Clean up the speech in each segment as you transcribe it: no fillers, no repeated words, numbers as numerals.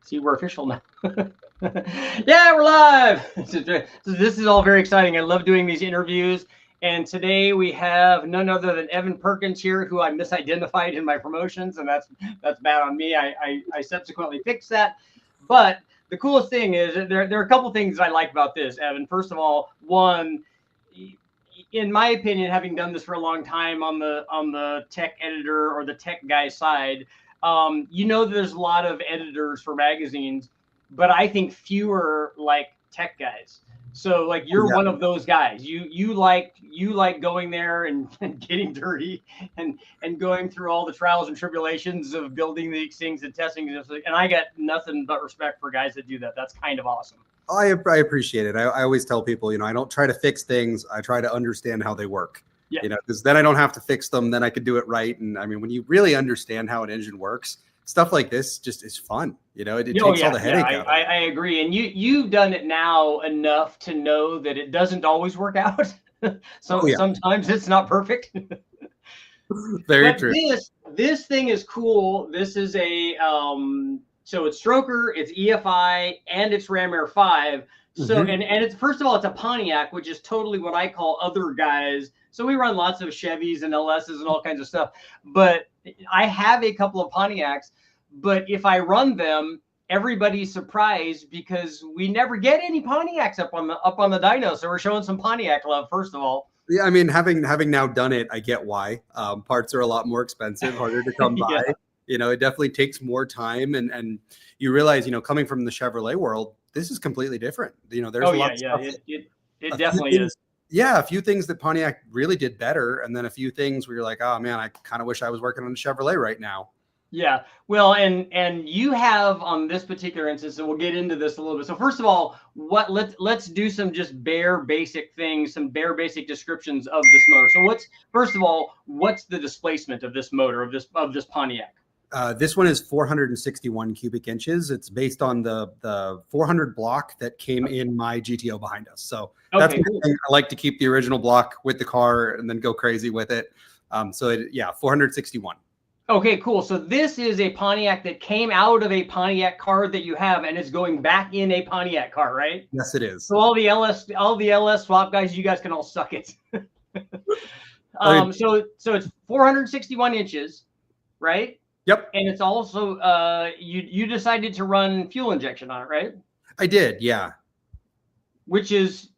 See, we're official now. Yeah, we're live. This is all very exciting. I love doing these interviews. And today we have none other than Evan Perkins here, who I misidentified in my promotions, and that's bad on me. I subsequently fixed that. But the coolest thing is there are a couple things I like about this, Evan. First of all, one, in my opinion, having done this for a long time on the tech editor or the tech guy side, there's a lot of editors for magazines, but I think fewer like tech guys. So like you're one of those guys. You like going there and getting dirty and going through all the trials and tribulations of building these things and testing this. And I got nothing but respect for guys that do that. That's kind of awesome. I appreciate it. I always tell people, I don't try to fix things. I try to understand how they work. Yeah. Because then I don't have to fix them. Then I could do it right. And I mean, when you really understand how an engine works, stuff like this just is fun. It takes all the headache out. I agree. And you've done it now enough to know that it doesn't always work out. Sometimes it's not perfect. Very true. This thing is cool. This is a so it's stroker, it's EFI, and it's Ram Air 5. So and it's, first of all, it's a Pontiac, which is totally what I call other guys. So we run lots of Chevys and LSs and all kinds of stuff. But I have a couple of Pontiacs, but if I run them, everybody's surprised because we never get any Pontiacs up on the dyno. So we're showing some Pontiac love, first of all. Yeah, I mean, having now done it, I get why. Parts are a lot more expensive, harder to come by. It definitely takes more time, and you realize, coming from the Chevrolet world, this is completely different. There's lots of stuff. It definitely is. Yeah, a few things that Pontiac really did better, and then a few things where you're like, oh man, I kind of wish I was working on a Chevrolet right now. Yeah, well, and you have on this particular instance, and we'll get into this a little bit. So first of all, let's do some just bare basic things, some bare basic descriptions of this motor. So first of all, what's the displacement of this motor of this Pontiac? This one is 461 cubic inches. It's based on the 400 block that came in my GTO behind us. So that's cool. I like to keep the original block with the car and then go crazy with it. 461. Okay, cool. So this is a Pontiac that came out of a Pontiac car that you have, and it's going back in a Pontiac car, right? Yes, it is. So all the LS swap guys, you guys can all suck it. So it's 461 inches, right? Yep. And it's also you decided to run fuel injection on it, right? I did, yeah. Which is,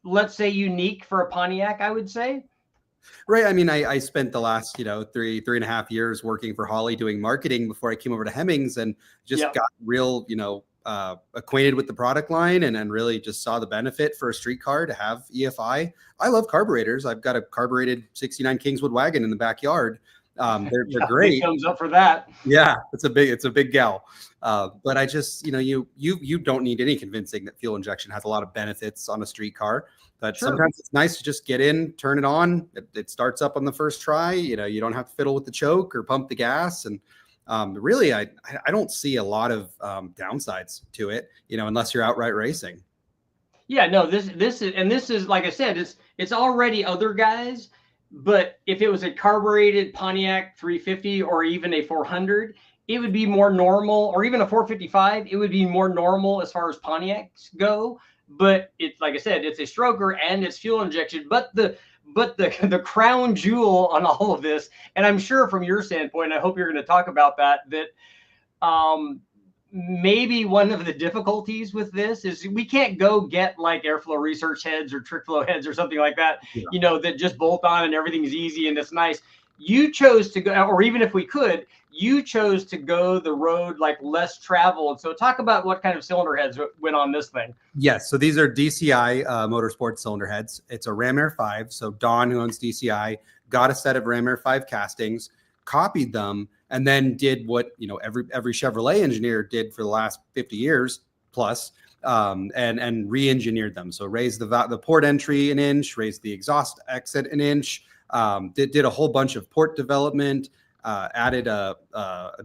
let's say, unique for a Pontiac, I would say. Right. I mean, I spent the last, 3.5 years working for Holley doing marketing before I came over to Hemmings, and just got real, acquainted with the product line and really just saw the benefit for a street car to have EFI. I love carburetors. I've got a carbureted 69 Kingswood wagon in the backyard. They're great. Thumbs up for that. Yeah, it's a big gal. But I just, you don't need any convincing that fuel injection has a lot of benefits on a street car. But sometimes it's nice to just get in, turn it on. It starts up on the first try. You don't have to fiddle with the choke or pump the gas. And really, I don't see a lot of downsides to it, unless you're outright racing. Yeah, no, this is like I said, it's already other guys. But if it was a carbureted Pontiac 350 or even a 400, it would be more normal, or even a 455, it would be more normal as far as Pontiacs go. But it's, like I said, it's a stroker and it's fuel injection. But the crown jewel on all of this, and I'm sure from your standpoint, I hope you're going to talk about that maybe one of the difficulties with this is we can't go get like airflow research heads or trick flow heads or something like that, that just bolt on and everything's easy and it's nice. You chose to go, or even if we could, you chose to go the road like less traveled. So talk about what kind of cylinder heads went on this thing. Yes. So these are DCI Motorsports cylinder heads. It's a Ram Air 5. So Don, who owns DCI, got a set of Ram Air 5 castings, copied them, and then did what every Chevrolet engineer did for the last 50 years plus, and re-engineered them. So raised the port entry an inch, raised the exhaust exit an inch, did a whole bunch of port development, added a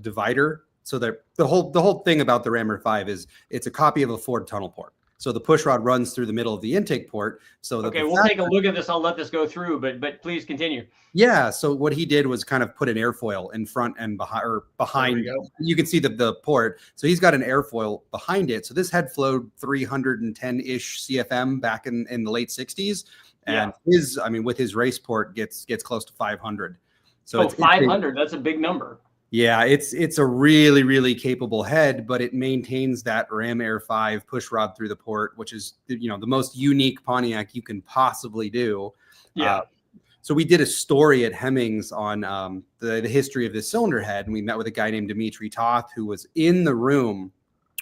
divider. So that the whole thing about the Ram Air 5 is it's a copy of a Ford tunnel port. So the push rod runs through the middle of the intake port. So that okay, we'll take a look at this. I'll let this go through, but please continue. Yeah. So what he did was kind of put an airfoil in front and behind. You can see the port. So he's got an airfoil behind it. So this head flowed 310-ish CFM back in the late 60s. And his, I mean, with his race port gets close to 500. So it's 500. That's a big number. Yeah, it's a really, really capable head, but it maintains that Ram Air 5 push rod through the port, which is, you know, the most unique Pontiac you can possibly do. Yeah. So we did a story at Hemmings on the history of this cylinder head, and we met with a guy named Dimitri Toth, who was in the room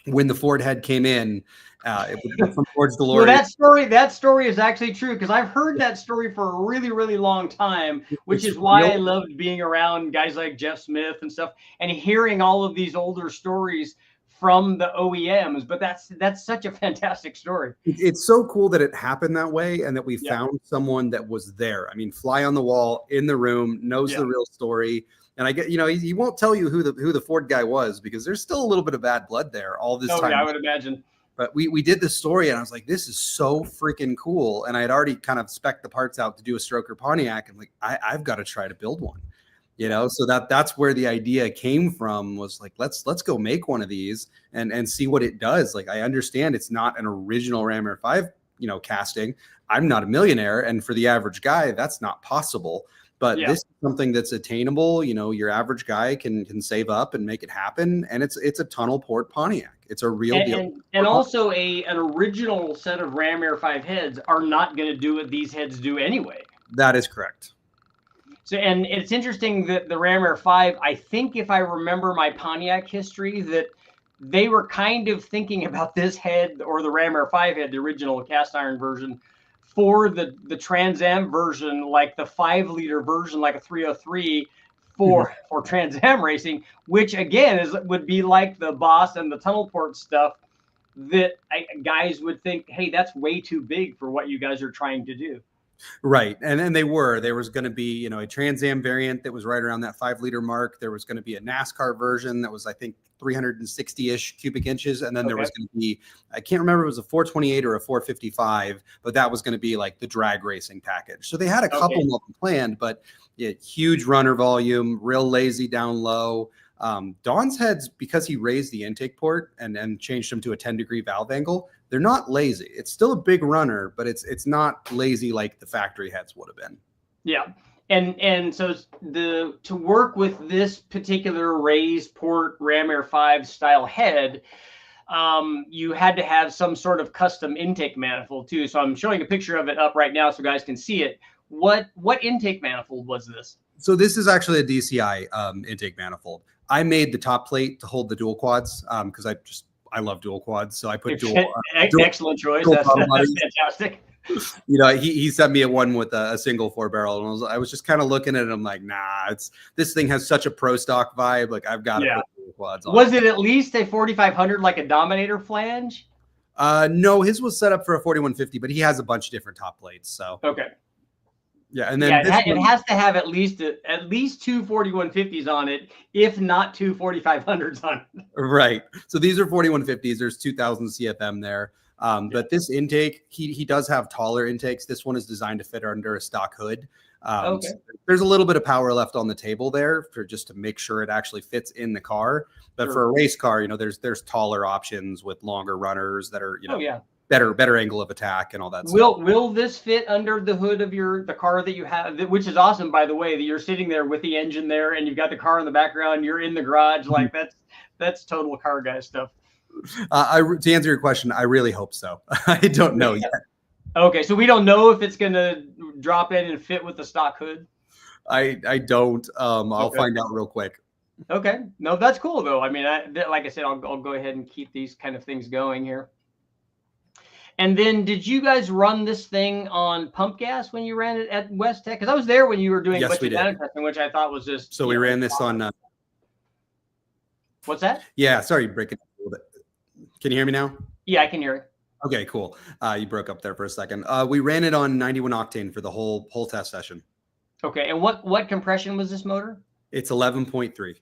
when the Ford head came in. It was from Ford's DeLorean. Well, that story is actually true, because I've heard that story for a really, really long time, which is why I loved being around guys like Jeff Smith and stuff, and hearing all of these older stories from the OEMs. But that's such a fantastic story. It's so cool that it happened that way, and that we found someone that was there. I mean, fly on the wall, in the room, knows the real story. And I get, you know, he won't tell you who the Ford guy was, because there's still a little bit of bad blood there all this time. Yeah, I would imagine. But we did this story, and I was like, this is so freaking cool. And I had already kind of spec'd the parts out to do a stroker Pontiac. And like, I've got to try to build one, you know? So that's where the idea came from, was like, let's go make one of these and see what it does. Like, I understand it's not an original Ram Air 5, you know, casting. I'm not a millionaire. And for the average guy, that's not possible. But this is something that's attainable. You know, your average guy can save up and make it happen. And it's a tunnel port Pontiac. It's a real deal. And also an original set of Ram Air 5 heads are not going to do what these heads do anyway. That is correct. So, and it's interesting that the Ram Air 5, I think if I remember my Pontiac history, that they were kind of thinking about this head, or the Ram Air 5 head, the original cast iron version, for the Trans Am version, like the 5-liter version, like a 303 for Trans Am racing, which again would be like the Boss and the tunnel port stuff that guys would think, hey, that's way too big for what you guys are trying to do. Right. And then there was going to be, you know, a Trans Am variant that was right around that 5-liter mark. There was going to be a NASCAR version that was, I think, 360-ish cubic inches. And then there was going to be, I can't remember if it was a 428 or a 455, but that was going to be like the drag racing package. So they had a couple of them planned, but huge runner volume, real lazy down low. Don's heads, because he raised the intake port and changed them to a 10-degree valve angle, they're not lazy. It's still a big runner, but it's not lazy like the factory heads would have been. Yeah. And so to work with this particular raised port Ram Air 5 style head, you had to have some sort of custom intake manifold too. So I'm showing a picture of it up right now so guys can see it. What intake manifold was this? So this is actually a DCI intake manifold. I made the top plate to hold the dual quads because I love dual quads. So I put dual. Excellent choice. That's fantastic. You know, he sent me a one with a single 4-barrel, and I was just kind of looking at it. I'm like, nah, this thing has such a pro stock vibe. Like, I've got to put dual quads on. Was it at least a 4500 like a Dominator flange? No, his was set up for a 4150, but he has a bunch of different top plates. So yeah, and then it has to have at least two 4150s on it, if not two 4500s on it. Right. So these are 4150s. There's 2000 CFM there. But this intake, he does have taller intakes. This one is designed to fit under a stock hood. So there's a little bit of power left on the table there just to make sure it actually fits in the car. But for a race car, you know, there's taller options with longer runners that are, you know, better angle of attack and all that stuff. Will this fit under the hood of the car that you have, which is awesome, by the way, that you're sitting there with the engine there and you've got the car in the background, you're in the garage, like that's total car guy stuff. To answer your question, I really hope so. I don't know yet. Okay, so we don't know if it's going to drop in and fit with the stock hood? I don't. I'll find out real quick. Okay. No, that's cool, though. I mean, like I said, I'll go ahead and keep these kind of things going here. And then did you guys run this thing on pump gas when you ran it at West Tech? Because I was there when you were doing yes, we did. Testing, which I thought was just... So we ran this on... What's that? Yeah, sorry, breaking up a little bit. Can you hear me now? Yeah, I can hear it. Okay, cool. You broke up there for a second. We ran it on 91 octane for the whole test session. Okay, and what compression was this motor? It's 11.3.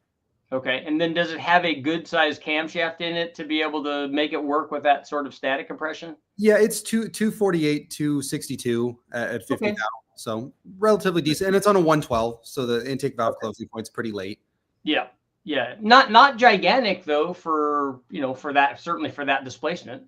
Okay. And then does it have a good sized camshaft in it to be able to make it work with that sort of static compression? Yeah, it's 248, 262 at 50,000. Okay. So relatively decent. And it's on a 112. So the intake valve closing point's pretty late. Yeah. Yeah. Not gigantic though for, for that, certainly for that displacement.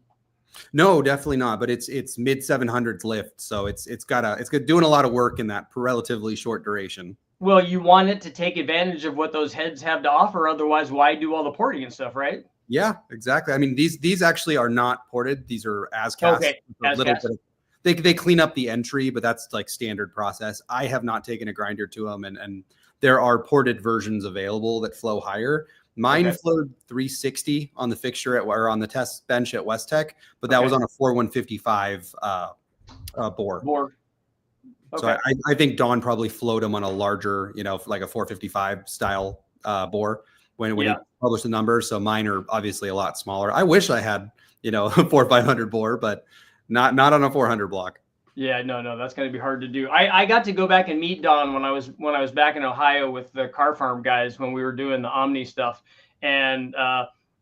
No, definitely not. But it's mid 700s lift. So it's doing a lot of work in that relatively short duration. Well, you want it to take advantage of what those heads have to offer. Otherwise, why do all the porting and stuff, right? Yeah, exactly. I mean, these actually are not ported. These are as cast. Okay. As cast. They clean up the entry, but that's like standard process. I have not taken a grinder to them, and there are ported versions available that flow higher. Mine flowed 360 on the fixture or on the test bench at West Tech, but that was on a 4155 bore. Okay. So I think Don probably flowed them on a larger, like a 455 style bore when he published the numbers. So mine are obviously a lot smaller. I wish I had, a 4500 bore, but not on a 400 block. Yeah, no, that's going to be hard to do. I got to go back and meet Don when I was back in Ohio with the Car Farm guys when we were doing the Omni stuff, and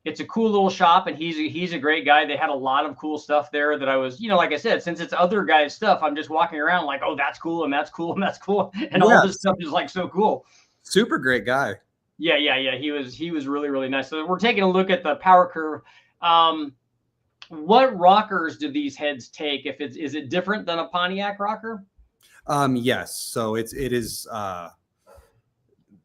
it's a cool little shop, and he's a great guy. They had a lot of cool stuff there that I was, like I said, since it's other guys' stuff, I'm just walking around like, oh, that's cool, and that's cool, and that's cool, and all this stuff is like so cool. Super great guy. Yeah. He was really, really nice. So we're taking a look at the power curve. What rockers do these heads take? Is it different than a Pontiac rocker? Yes. So it is.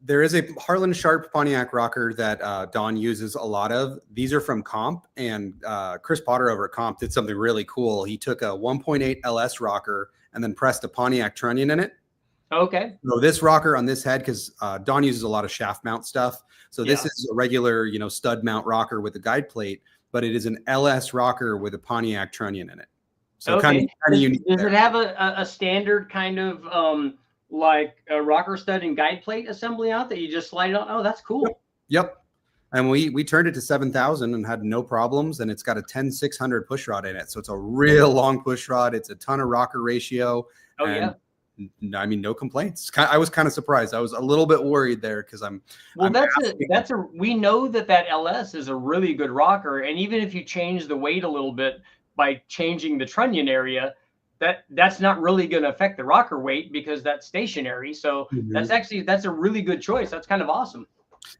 There is a Harlan Sharp Pontiac rocker that Don uses a lot of. These are from Comp, and Chris Potter over at Comp did something really cool. He took a 1.8 LS rocker and then pressed a Pontiac trunnion in it. Okay. So this rocker on this head, because Don uses a lot of shaft mount stuff. So this is a regular, stud mount rocker with a guide plate, but it is an LS rocker with a Pontiac trunnion in it. So kind of unique. Does it have a standard kind of like a rocker stud and guide plate assembly out that you just slide it on? Oh, that's cool. Yep. And we turned it to 7,000 and had no problems. And it's got a 10-600 push rod in it. So it's a real long push rod. It's a ton of rocker ratio. Oh, yeah. I mean, no complaints. I was kind of surprised. I was a little bit worried there because we know that LS is a really good rocker. And even if you change the weight a little bit by changing the trunnion area, that's not really going to affect the rocker weight because that's stationary. So that's a really good choice. That's kind of awesome.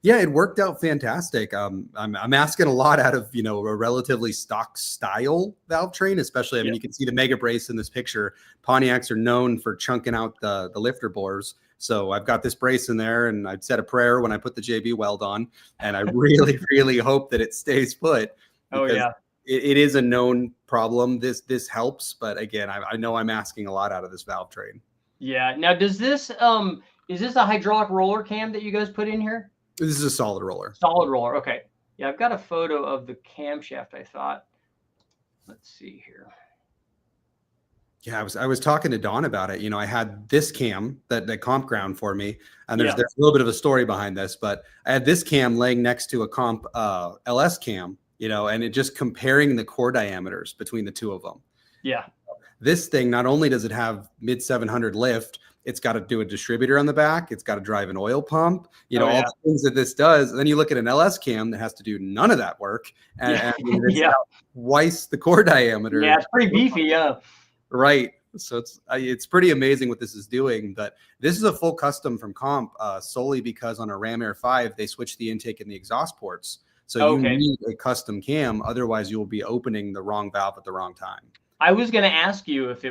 Yeah, it worked out fantastic. I'm asking a lot out of, a relatively stock style Valvetrain, especially, I mean, you can see the mega brace in this picture. Pontiacs are known for chunking out the lifter bores. So I've got this brace in there, and I'd said a prayer when I put the JB weld on, and I really, really hope that it stays put. Oh, yeah. It is a known problem. This helps, but again, I know I'm asking a lot out of this Valvetrain. Yeah. Now, does this is this a hydraulic roller cam that you guys put in here? This is a solid roller. Solid roller. Okay. Yeah, I've got a photo of the camshaft, I thought. Let's see here. Yeah, I was talking to Don about it. I had this cam that Comp ground for me, and there's a little bit of a story behind this, but I had this cam laying next to a Comp LS cam, and it just comparing the core diameters between the two of them. Yeah. This thing, not only does it have mid 700 lift, it's got to do a distributor on the back. It's got to drive an oil pump, all the things that this does. And then you look at an LS cam that has to do none of that work. And it's twice the core diameter. Yeah, it's pretty beefy. Yeah. Right. So it's pretty amazing what this is doing. But this is a full custom from Comp solely because on a Ram Air 5, they switched the intake and the exhaust ports. So you need a custom cam. Otherwise, you'll be opening the wrong valve at the wrong time. I was going to ask you if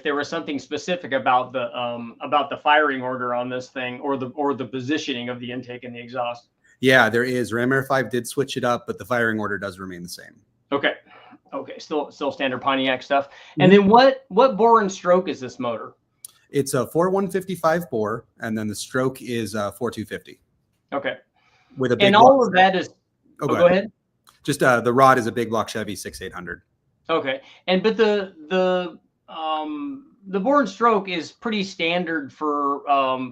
there was something specific about the firing order on this thing or the positioning of the intake and the exhaust. Yeah, there is. Ram Air 5 did switch it up, but the firing order does remain the same. Okay. Still standard Pontiac stuff. And then what bore and stroke is this motor? It's a 4155 bore, and then the stroke is 4250. Okay. With a big and all of that is. Go ahead. Just the rod is a big block Chevy 6800. Okay, but the bore and stroke is pretty standard for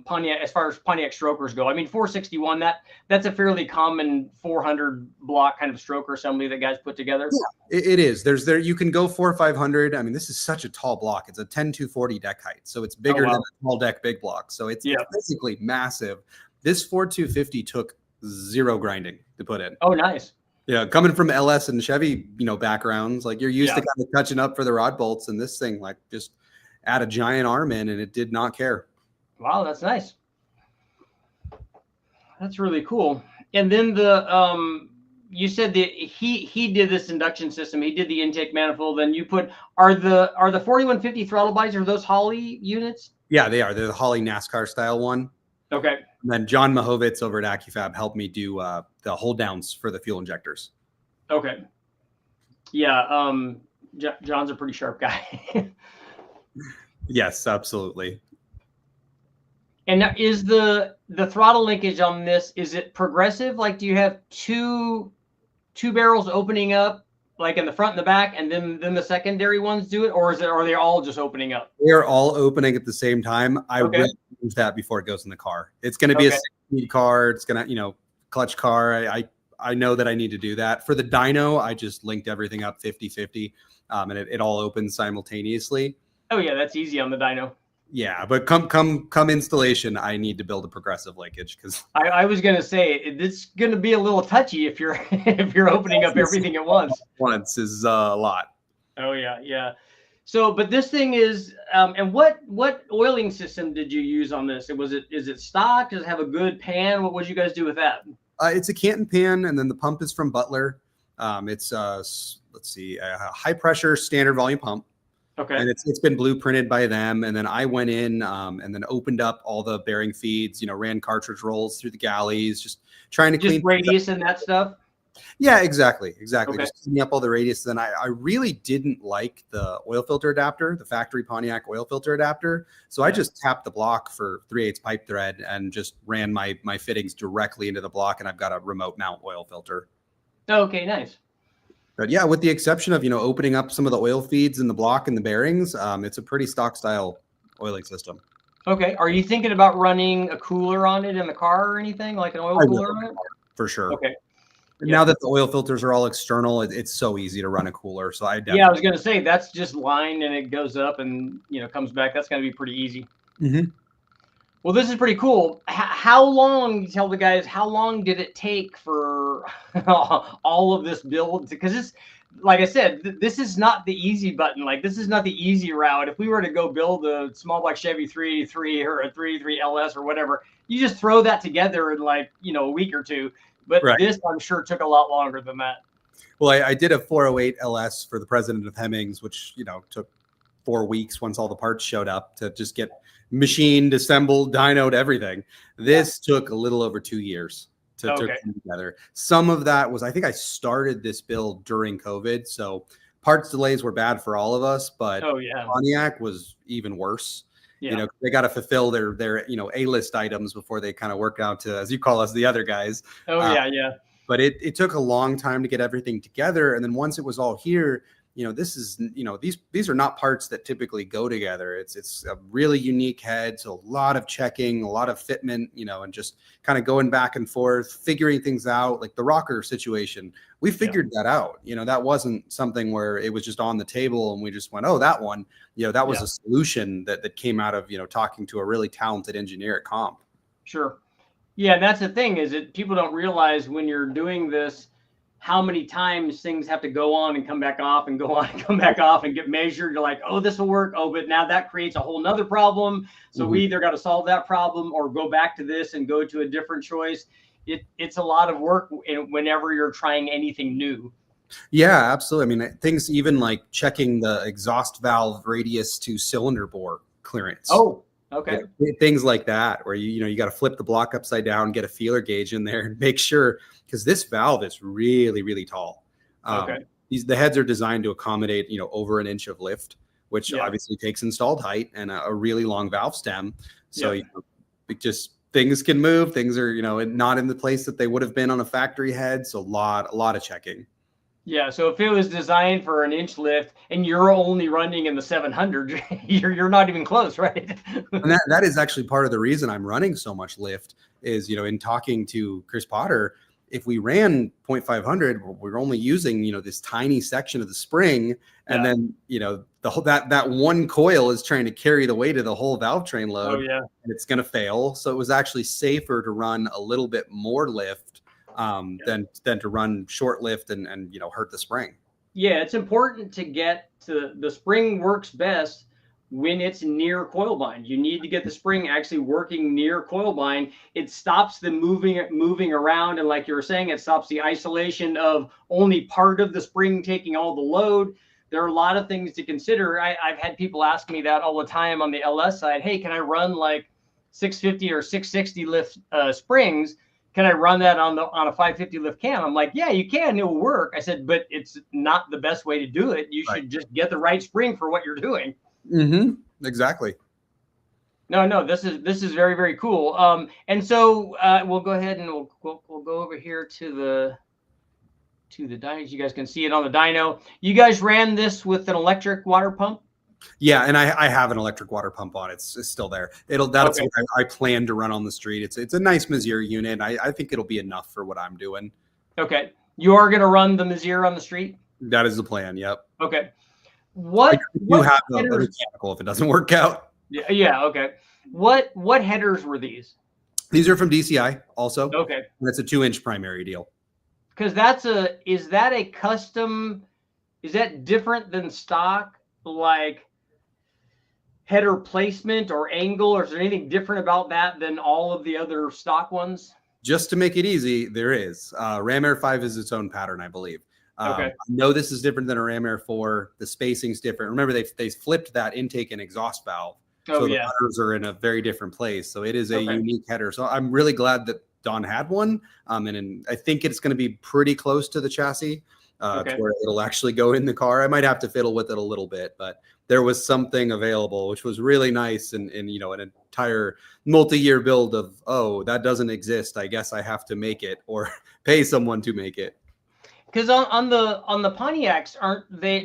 Pontiac as far as Pontiac strokers go. I mean, 461 that's a fairly common 400 block kind of stroker assembly that guys put together. Yeah, it is. You can go 4 or 500. I mean, this is such a tall block. It's a 10-240 deck height, so it's bigger than a small deck big block. So it's basically massive. This 4250 took zero grinding to put in. Oh, nice. Yeah, coming from LS and Chevy, backgrounds, like you're used to kind of touching up for the rod bolts, and this thing like just add a giant arm in, and it did not care. Wow, that's nice. That's really cool. And then you said that he did this induction system. He did the intake manifold. Then you put are the 4150 throttle bodies, are those Holley units? Yeah, they are. They're the Holley NASCAR style one. Okay. And then John Mahovitz over at AccuFab helped me do the hold downs for the fuel injectors. Okay. Yeah. John's a pretty sharp guy. Yes, absolutely. And now is the throttle linkage on this, is it progressive? Like, do you have two barrels opening up, like in the front and the back, and then the secondary ones do it, or are they all just opening up? They're all opening at the same time. I will use that before it goes in the car. It's going to be a 6-speed car. It's going to, clutch car. I know that I need to do that. For the dyno, I just linked everything up 50-50, and it all opens simultaneously. Oh yeah, that's easy on the dyno. Yeah, but come installation, I need to build a progressive linkage because I was gonna say it's gonna be a little touchy if you're opening up everything at once. Once is a lot. Oh yeah. So, but this thing is, and what oiling system did you use on this? Is it stock? Does it have a good pan? What would you guys do with that? It's a Canton pan, and then the pump is from Butler. It's let's see, a high pressure standard volume pump. Okay. And it's been blueprinted by them. And then I went in and then opened up all the bearing feeds, ran cartridge rolls through the galleys, just trying to clean radius and that stuff. Yeah, exactly. Okay. Just cleaning up all the radius. Then I really didn't like the oil filter adapter, the factory Pontiac oil filter adapter. So I just tapped the block for 3/8 pipe thread and just ran my fittings directly into the block. And I've got a remote mount oil filter. Okay, nice. But yeah, with the exception of, opening up some of the oil feeds in the block and the bearings, it's a pretty stock style oiling system. Okay. Are you thinking about running a cooler on it in the car or anything, like an oil cooler on it? For sure. Okay. Now that the oil filters are all external, it's so easy to run a cooler. So I was going to say that's just line and it goes up and, comes back. That's going to be pretty easy. Mm-hmm. Well, this is pretty cool. How long, you tell the guys, how long did it take for all of this build? Because it's, like I said, this is not the easy button. Like, this is not the easy route. If we were to go build a small block Chevy 383 or a 383 LS or whatever, you just throw that together in like, a week or two. But this, I'm sure, took a lot longer than that. Well, I did a 408 LS for the president of Hemmings, which, took 4 weeks once all the parts showed up to just get machined, assembled, dynoed, everything. This took a little over 2 years to come together. Some of that was, I think I started this build during COVID. So parts delays were bad for all of us, but Pontiac was even worse. They got to fulfill their A-list items before they kind of work out to, as you call us, the other guys. But it took a long time to get everything together. And then once it was all here, this is, these are not parts that typically go together. It's a really unique head. So a lot of checking, a lot of fitment, and just kind of going back and forth, figuring things out. Like the rocker situation, we figured that out. That wasn't something where it was just on the table and we just went, oh, that one, that was a solution that came out of, talking to a really talented engineer at Comp. Sure. Yeah. And that's the thing, is that people don't realize when you're doing this, how many times things have to go on and come back off and go on and come back off and get measured. You're like, oh, this will work. Oh, but now that creates a whole nother problem. So we either got to solve that problem or go back to this and go to a different choice. It's a lot of work whenever you're trying anything new. Yeah, absolutely. I mean, things even like checking the exhaust valve radius to cylinder bore clearance. Oh, okay. Things like that, where you got to flip the block upside down, get a feeler gauge in there and make sure, because this valve is really, really tall. The heads are designed to accommodate, over an inch of lift, which obviously takes installed height and a really long valve stem. So it just, things can move. Things are, not in the place that they would have been on a factory head. So a lot of checking. Yeah. So if it was designed for an inch lift and you're only running in the 700, you're not even close, right? And that is actually part of the reason I'm running so much lift is, in talking to Chris Potter, if we ran 0.500, we're only using, this tiny section of the spring. And then, the whole, that one coil is trying to carry the weight of the whole Valvetrain load. And it's going to fail. So it was actually safer to run a little bit more lift than to run short lift and hurt the spring. Yeah, it's important to get to the spring works best when it's near coil bind. You need to get the spring actually working near coil bind. It stops the moving around, and like you were saying, it stops the isolation of only part of the spring taking all the load. There are a lot of things to consider. I've had people ask me that all the time on the LS side. Hey, can I run like 650 or 660 lift springs? Can I run that on a 550 lift cam? I'm like, yeah, you can. It will work. I said, but it's not the best way to do it. You should just get the right spring for what you're doing. Exactly. No, this is very, very cool. And so we'll go ahead and we'll go over here to the dyno. You guys can see it on the dyno. You guys ran this with an electric water pump? Yeah, and I have an electric water pump on. It's still there. That's what I plan to run on the street. It's a nice Mazir unit. I think it'll be enough for what I'm doing. Okay. You are going to run the Mazir on the street? That is the plan. Yep. Okay. What have a mechanical if it doesn't work out? Yeah. Okay. What headers were these? These are from DCI also. Okay. And it's a 2-inch primary deal. Because is that a custom? Is that different than stock? Like header placement or angle, or is there anything different about that than all of the other stock ones? Just to make it easy, there is. Ram Air 5 is its own pattern, I believe. Okay. I know this is different than a Ram Air 4. The spacing's different. Remember, they flipped that intake and exhaust valve. So the headers are in a very different place. So it is a unique header. So I'm really glad that Don had one. And I think it's going to be pretty close to the chassis to where it'll actually go in the car. I might have to fiddle with it a little bit, but there was something available, which was really nice. And an entire multi-year build of, oh, that doesn't exist. I guess I have to make it or pay someone to make it. Because on the Pontiacs,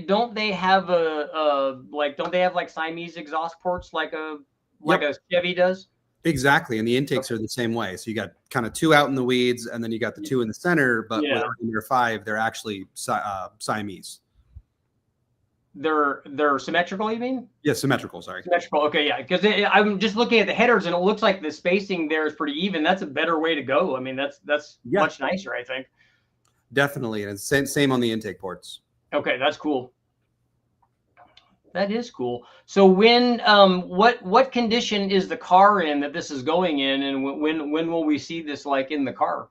don't they have like Siamese exhaust ports like a Chevy does? Exactly, and the intakes are the same way. So you got kind of 2 out in the weeds, and then you got the 2 in the center. But with your 5, they're actually Siamese. They're symmetrical, you mean? Yeah, symmetrical. Sorry, symmetrical. Okay, yeah. Because I'm just looking at the headers, and it looks like the spacing there is pretty even. That's a better way to go. I mean, that's much nicer, I think. Definitely, and it's same on the intake ports. Okay, that's cool. That is cool. So when what condition is the car in that this is going in, and when will we see this like in the car?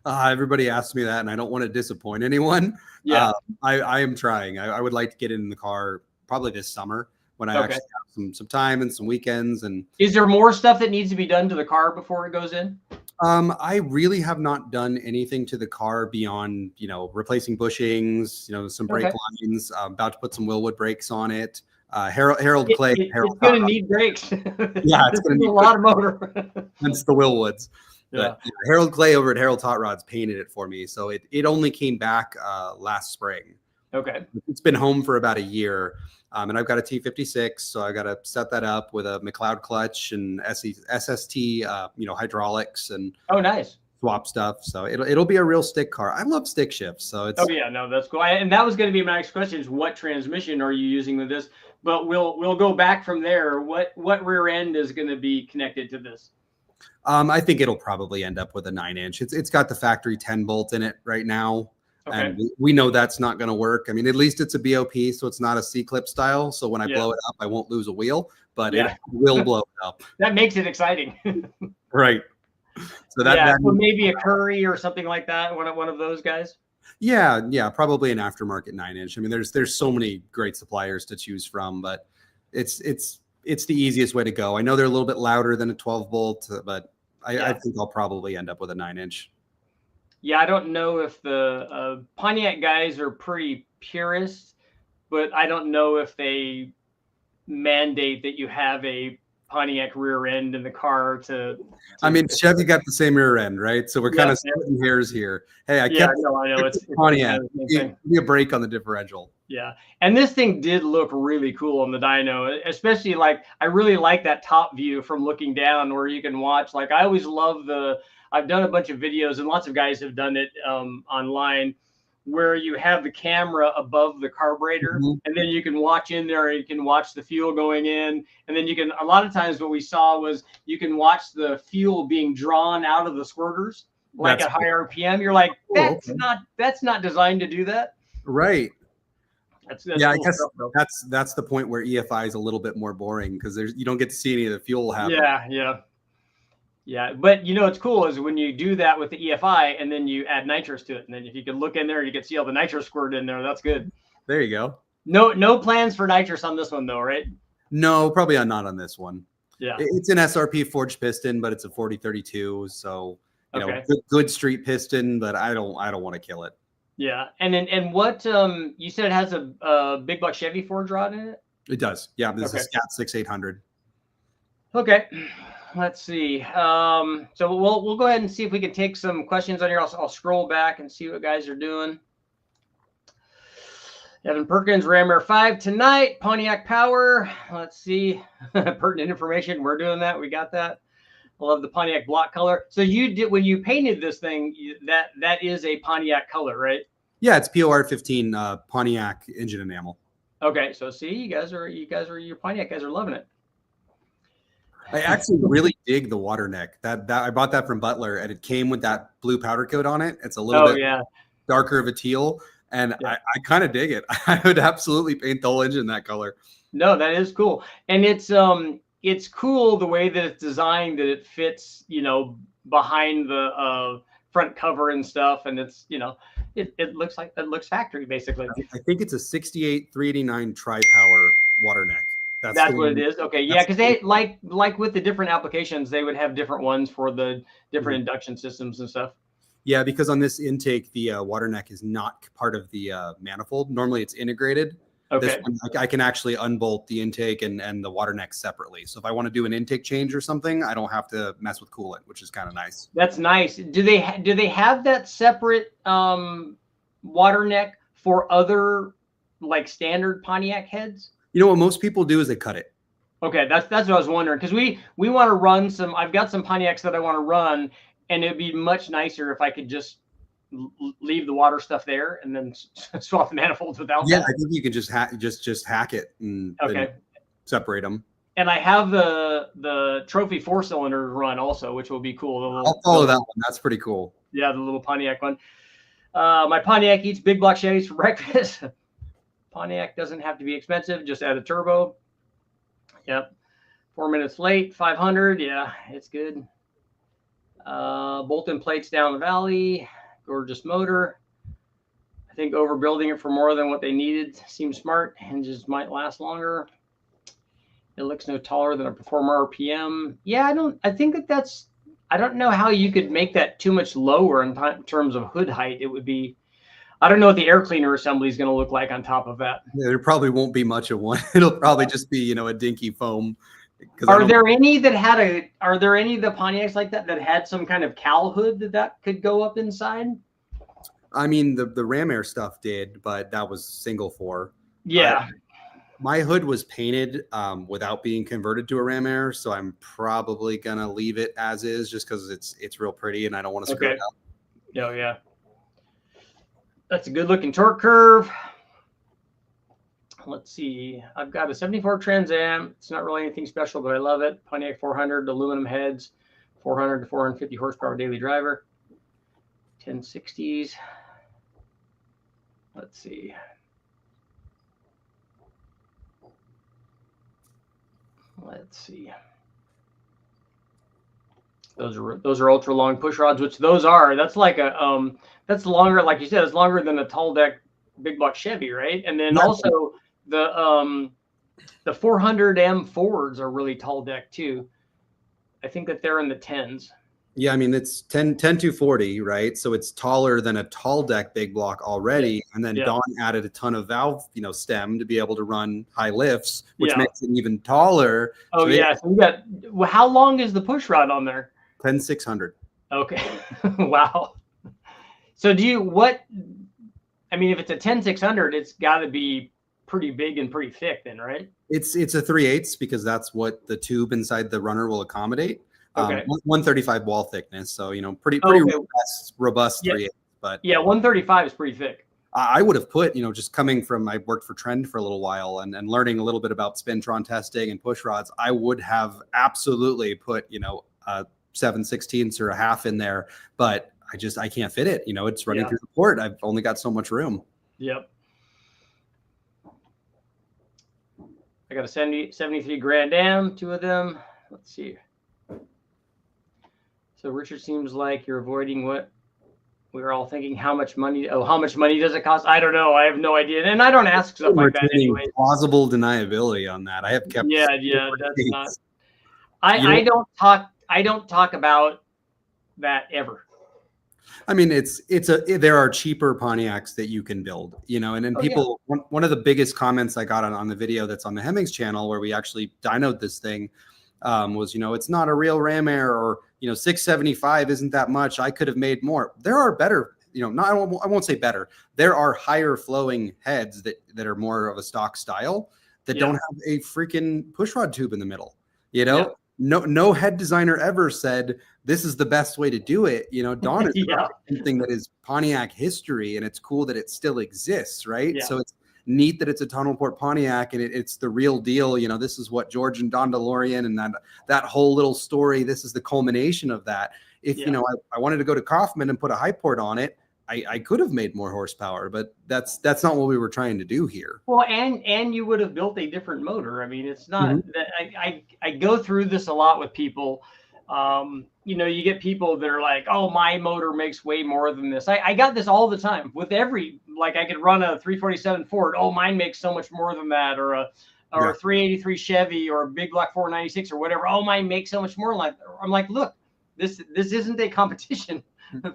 Everybody asks me that, and I don't want to disappoint anyone. Yeah, I am trying. I would like to get it in the car probably this summer when I actually have some time and some weekends. And is there more stuff that needs to be done to the car before it goes in? I really have not done anything to the car beyond, replacing bushings, some brake lines, about to put some Willwood brakes on it. Harold Clay. It's going to need brakes. Yeah, it's going to need a lot of motor. Hence the Willwoods. Yeah. But Harold Clay over at Harold Hot Rods painted it for me. So it only came back last spring. Okay. It's been home for about a year. And I've got a T56, so I got to set that up with a McLeod clutch and SST, hydraulics and nice swap stuff. So it'll be a real stick car. I love stick shifts, so it's. Oh yeah, no, that's cool. And that was going to be my next question: is what transmission are you using with this? But we'll go back from there. What rear end is going to be connected to this? I think it'll probably end up with a 9-inch. It's got the factory 10 bolt in it right now. Okay. And we know that's not going to work. I mean, at least it's a BOP, so it's not a C-clip style. So when I blow it up, I won't lose a wheel, but it will blow it up. That makes it exciting. Right. So so maybe a Curry or something like that, one of those guys. Yeah, probably an aftermarket 9-inch. I mean, there's so many great suppliers to choose from, but it's the easiest way to go. I know they're a little bit louder than a 12 bolt, but I think I'll probably end up with a 9-inch. Yeah, I don't know if the Pontiac guys are pretty purist, but I don't know if they mandate that you have a Pontiac rear end in the car to I mean, Chevy got the same rear end, right? So we're kind of splitting hairs here. Hey, I know. It's Pontiac. Give me a break on the differential. Yeah, and this thing did look really cool on the dyno, especially I really like that top view from looking down where you can watch. Like I always love I've done a bunch of videos and lots of guys have done it online where you have the camera above the carburetor and then you can watch in there and you can watch the fuel going in. And then a lot of times what we saw was you can watch the fuel being drawn out of the squirters. like at high RPM. You're like, Oh, that's not designed to do that. right. That's Yeah, I guess that's the point where EFI is a little bit more boring because you don't get to see any of the fuel happen. Yeah. But you know, what's cool is when you do that with the EFI and then you add nitrous to it, and then if you can look in there, you can see all the nitrous squirted in there. That's good. There you go. No plans for nitrous on this one though, right? No, probably not on this one. Yeah, it's an SRP forged piston, but it's a 4032, so you know, good street piston. But I don't want to kill it. Yeah, and what you said it has a big block Chevy forge rod in it? It does. Yeah, this is a Scat 6800. Okay, let's see. So we'll go ahead and see if we can take some questions on here. I'll scroll back and see what guys are doing. Evan Perkins, Ram Air 5 tonight. Pontiac Power. Let's see. Pertinent information. We're doing that. We got that. I love the Pontiac block color. So you did, when you painted this thing, that is a Pontiac color, right? Yeah, it's POR 15 Pontiac engine enamel. Okay, so see, your Pontiac guys are loving it. I actually really dig the water neck. That I bought that from Butler, and it came with that blue powder coat on it. It's a little bit darker of a teal, and I kind of dig it. I would absolutely paint the whole engine that color. No, that is cool, and it's cool the way that it's designed, that it fits, you know, behind the front cover and stuff, and it's, you know, it looks factory basically. I think it's a 68 389 tri-power water neck. That's what it is. Okay, yeah, because they like with the different applications, they would have different ones for the different induction systems and stuff. Yeah, because on this intake, the water neck is not part of the manifold. Normally, it's integrated. Okay. This one, I can actually unbolt the intake and the water neck separately. So if I want to do an intake change or something, I don't have to mess with coolant, which is kind of nice. That's nice. Do they have that separate water neck for other like standard Pontiac heads? You know what most people do is they cut it. Okay, that's what I was wondering, because we want to run some. I've got some Pontiacs that I want to run, and it'd be much nicer if I could just leave the water stuff there and then swap the manifolds without. Yeah, I think you can just hack it and separate them. And I have the trophy 4-cylinder run also, which will be cool. I'll follow that one. That's pretty cool. Yeah, the little Pontiac one. My Pontiac eats big block Chevys for breakfast. Pontiac doesn't have to be expensive. Just add a turbo. Yep. 4 minutes late, 500. Yeah, it's good. Bolt-in plates down the valley. Gorgeous motor. I think overbuilding it for more than what they needed seems smart. Hinges might last longer. It looks no taller than a Performer RPM. Yeah, I don't know how you could make that too much lower in terms of hood height. It would be, I don't know what the air cleaner assembly is going to look like on top of that. Yeah, there probably won't be much of one. It'll probably just be, you know, a dinky foam. Are there any of the Pontiacs like that had some kind of cowl hood that could go up inside? I mean, the Ram Air stuff did, but that was single 4. Yeah. My hood was painted without being converted to a Ram Air, so I'm probably gonna leave it as is, just because it's real pretty and I don't want to screw it up. Oh yeah. That's a good looking torque curve. Let's see. I've got a 74 Trans Am. It's not really anything special, but I love it. Pontiac 400 aluminum heads, 400 to 450 horsepower daily driver. 1060s. Let's see. Those are ultra long push rods, which those are. That's like a that's longer, like you said, it's longer than a tall deck big block Chevy, right? And then also the 400M Fords are really tall deck too. I think that they're in the 10s. Yeah, I mean, it's 10 to 40, right? So it's taller than a tall deck big block already. And then Don added a ton of valve, you know, stem to be able to run high lifts, which makes it even taller. Oh, so so we got, well, how long is the push rod on there? 10600. Okay. Wow. So I mean, if it's a 10600, it's got to be pretty big and pretty thick then, right? It's a 3/8 because that's what the tube inside the runner will accommodate. Okay. 135 wall thickness, so you know, pretty robust 3/8. But yeah, 135 is pretty thick. I would have put, you know, just coming from, I worked for Trend for a little while and learning a little bit about spintron testing and push rods, I would have absolutely put, you know, 7/16 or a half in there, but I can't fit it. You know, it's running Yeah. through the port. I've only got so much room. Yep. I got a 73 Grand Am, 2 of them. Let's see. So Richard, seems like you're avoiding what we were all thinking. How much money? Oh, how much money does it cost? I don't know. I have no idea, and I don't ask stuff like that anyway. Plausible deniability on that. I have kept. Yeah. That's not. I don't talk about that ever. I mean, there are cheaper Pontiacs that you can build, you know, and then people, one of the biggest comments I got on the video that's on the Hemmings channel, where we actually dynoed this thing, was, you know, it's not a real Ram Air, or, you know, 675 isn't that much. I could have made more. There are better, you know, I won't say better. There are higher flowing heads that are more of a stock style that don't have a freaking pushrod tube in the middle, you know. Yep. No head designer ever said this is the best way to do it. You know, Don is something that is Pontiac history, and it's cool that it still exists, right? Yeah. So it's neat that it's a tunnel port Pontiac, and it's the real deal. You know, this is what George and Don DeLorean and that whole little story. This is the culmination of that. If you know, I wanted to go to Kaufman and put a high port on it, I could have made more horsepower, but that's not what we were trying to do here. Well, and you would have built a different motor. I mean, it's not that I go through this a lot with people. You know, you get people that are like, oh, my motor makes way more than this. I got this all the time with every, like, I could run a 347 Ford. Oh, mine makes so much more than that. Or a 383 Chevy, or a big block 496 or whatever. Oh, mine makes so much more. Like, I'm like, look, this isn't a competition.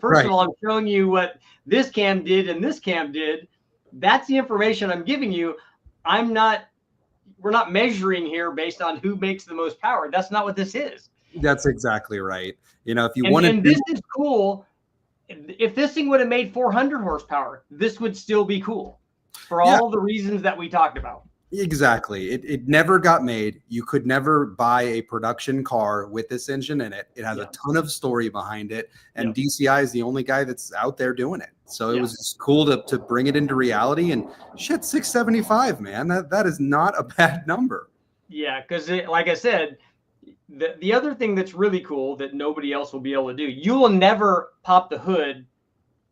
First of all, I'm showing you what this cam did and this cam did. That's the information I'm giving you. We're not measuring here based on who makes the most power. That's not what this is. That's exactly right. You know, if you want to, and this is cool. If this thing would have made 400 horsepower, this would still be cool for all the reasons that we talked about. Exactly. It never got made. You could never buy a production car with this engine in it. It has a ton of story behind it, and DCI is the only guy that's out there doing it. So it was just cool to bring it into reality. And shit, 675, man, that is not a bad number. Yeah, because like I said, the other thing that's really cool that nobody else will be able to do, you will never pop the hood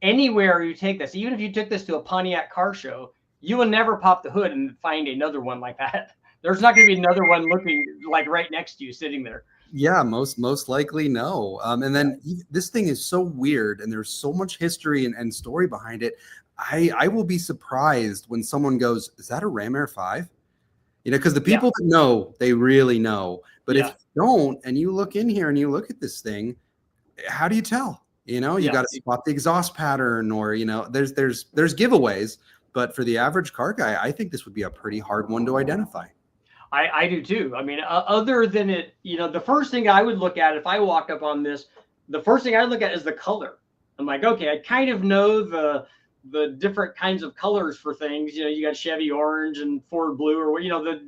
anywhere you take this. Even if you took this to a Pontiac car show, you will never pop the hood and find another one like that. There's not going to be another one looking like right next to you sitting there. Yeah, most likely no. And then this thing is so weird, and there's so much history and story behind it. I will be surprised when someone goes, "Is that a Ram Air 5?" You know, because the people that know, they really know. But if you don't, and you look in here and you look at this thing, how do you tell? You know, you got to spot the exhaust pattern, or, you know, there's giveaways. But for the average car guy, I think this would be a pretty hard one to identify. I do too. I mean, other than it, you know, the first thing I would look at if I walked up on this, the first thing I look at is the color. I'm like, okay, I kind of know the different kinds of colors for things. You know, you got Chevy orange and Ford blue, or, you know,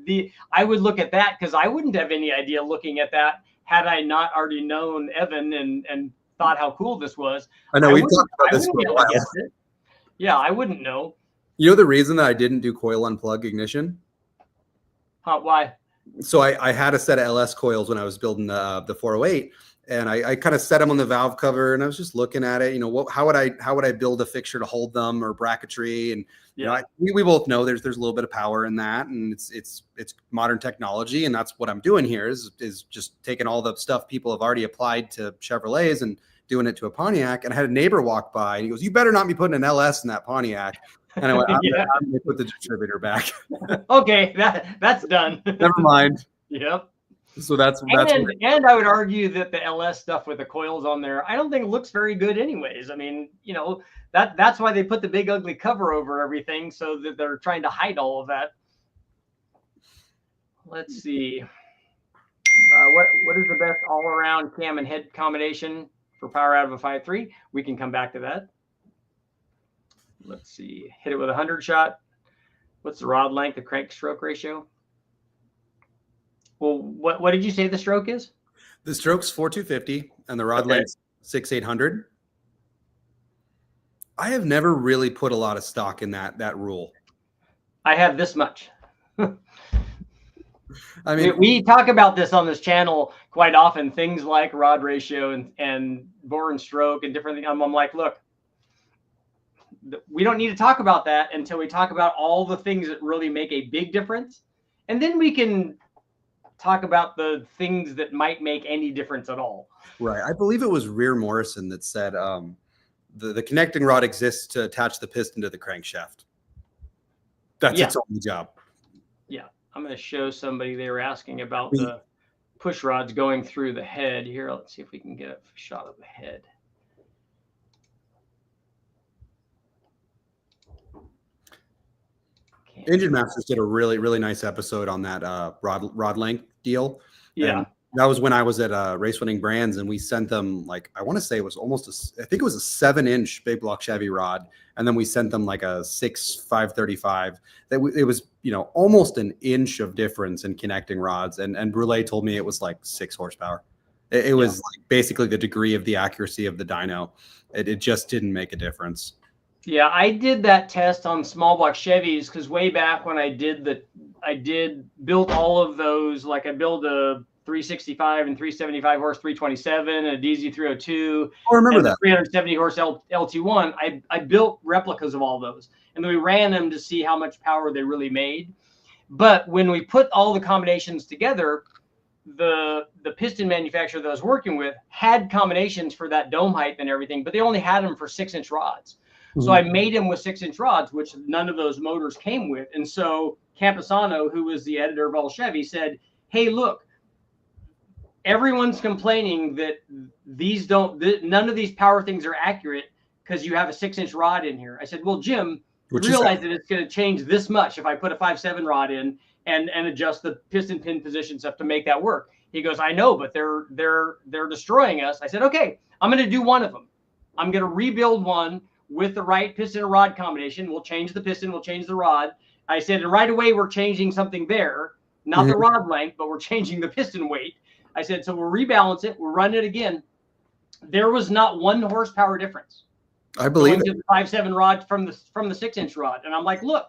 I would look at that, because I wouldn't have any idea looking at that had I not already known Evan and thought how cool this was. I know we've talked about this for a while. Yeah, I wouldn't know. You know the reason that I didn't do coil unplug ignition? Why? So I had a set of LS coils when I was building the 408, and I kind of set them on the valve cover, and I was just looking at it. You know, how would I build a fixture to hold them, or bracketry? And you know, we both know there's a little bit of power in that, and it's modern technology, and that's what I'm doing here is just taking all the stuff people have already applied to Chevrolets and doing it to a Pontiac. And I had a neighbor walk by, and he goes, "You better not be putting an LS in that Pontiac." And I went, I'm going to put the distributor back. Okay, that's done. Never mind. Yep. So that's and I would argue that the LS stuff with the coils on there, I don't think it looks very good anyways. I mean, you know, that's why they put the big ugly cover over everything, so that they're trying to hide all of that. Let's see. What is the best all-around cam and head combination for power out of a 5.3? We can come back to that. Let's see. Hit it with a 100 shot. What's the rod length, the crank stroke ratio? Well, what did you say the stroke is? The stroke's 4,250 and the rod length 6,800. I have never really put a lot of stock in that rule. I have this much. I mean, we talk about this on this channel quite often, things like rod ratio and bore and stroke and different things. I'm like, look, we don't need to talk about that until we talk about all the things that really make a big difference. And then we can talk about the things that might make any difference at all. Right. I believe it was Rear Morrison that said the connecting rod exists to attach the piston to the crankshaft. That's its only job. Yeah. I'm going to show somebody, they were asking about the push rods going through the head here. Let's see if we can get a shot of the head. Engine Masters did a really, really nice episode on that rod length deal. Yeah. And that was when I was at Race Winning Brands, and we sent them, like, I want to say it was almost I think it was a 7-inch big block Chevy rod, and then we sent them like a 6.535. It was, you know, almost an inch of difference in connecting rods, and Brule told me it was like 6 horsepower. It was like basically the degree of the accuracy of the dyno. It just didn't make a difference. Yeah, I did that test on small block Chevys because way back when I built all of those. Like I built a 365 and 375 horse 327, a DZ302. I remember that 370 horse LT1. I built replicas of all those, and then we ran them to see how much power they really made. But when we put all the combinations together, the piston manufacturer that I was working with had combinations for that dome height and everything, but they only had them for 6-inch rods. So I made him with 6-inch rods, which none of those motors came with. And so Campisano, who was the editor of all Chevy, said, hey, look, everyone's complaining that none of these power things are accurate because you have a 6-inch rod in here. I said, well, Jim, realize that it's going to change this much if I put a 5.7 rod in and adjust the piston pin position stuff to make that work. He goes, I know, but they're destroying us. I said, okay, I'm going to do one of them. I'm going to rebuild one with the right piston and rod combination. We'll change the piston, we'll change the rod. I said, and right away, we're changing something there, not the rod length, but we're changing the piston weight. I said, so we'll rebalance it, we'll run it again. There was not 1 horsepower difference. I believe it. The 5.7 rod from the 6-inch rod. And I'm like, look,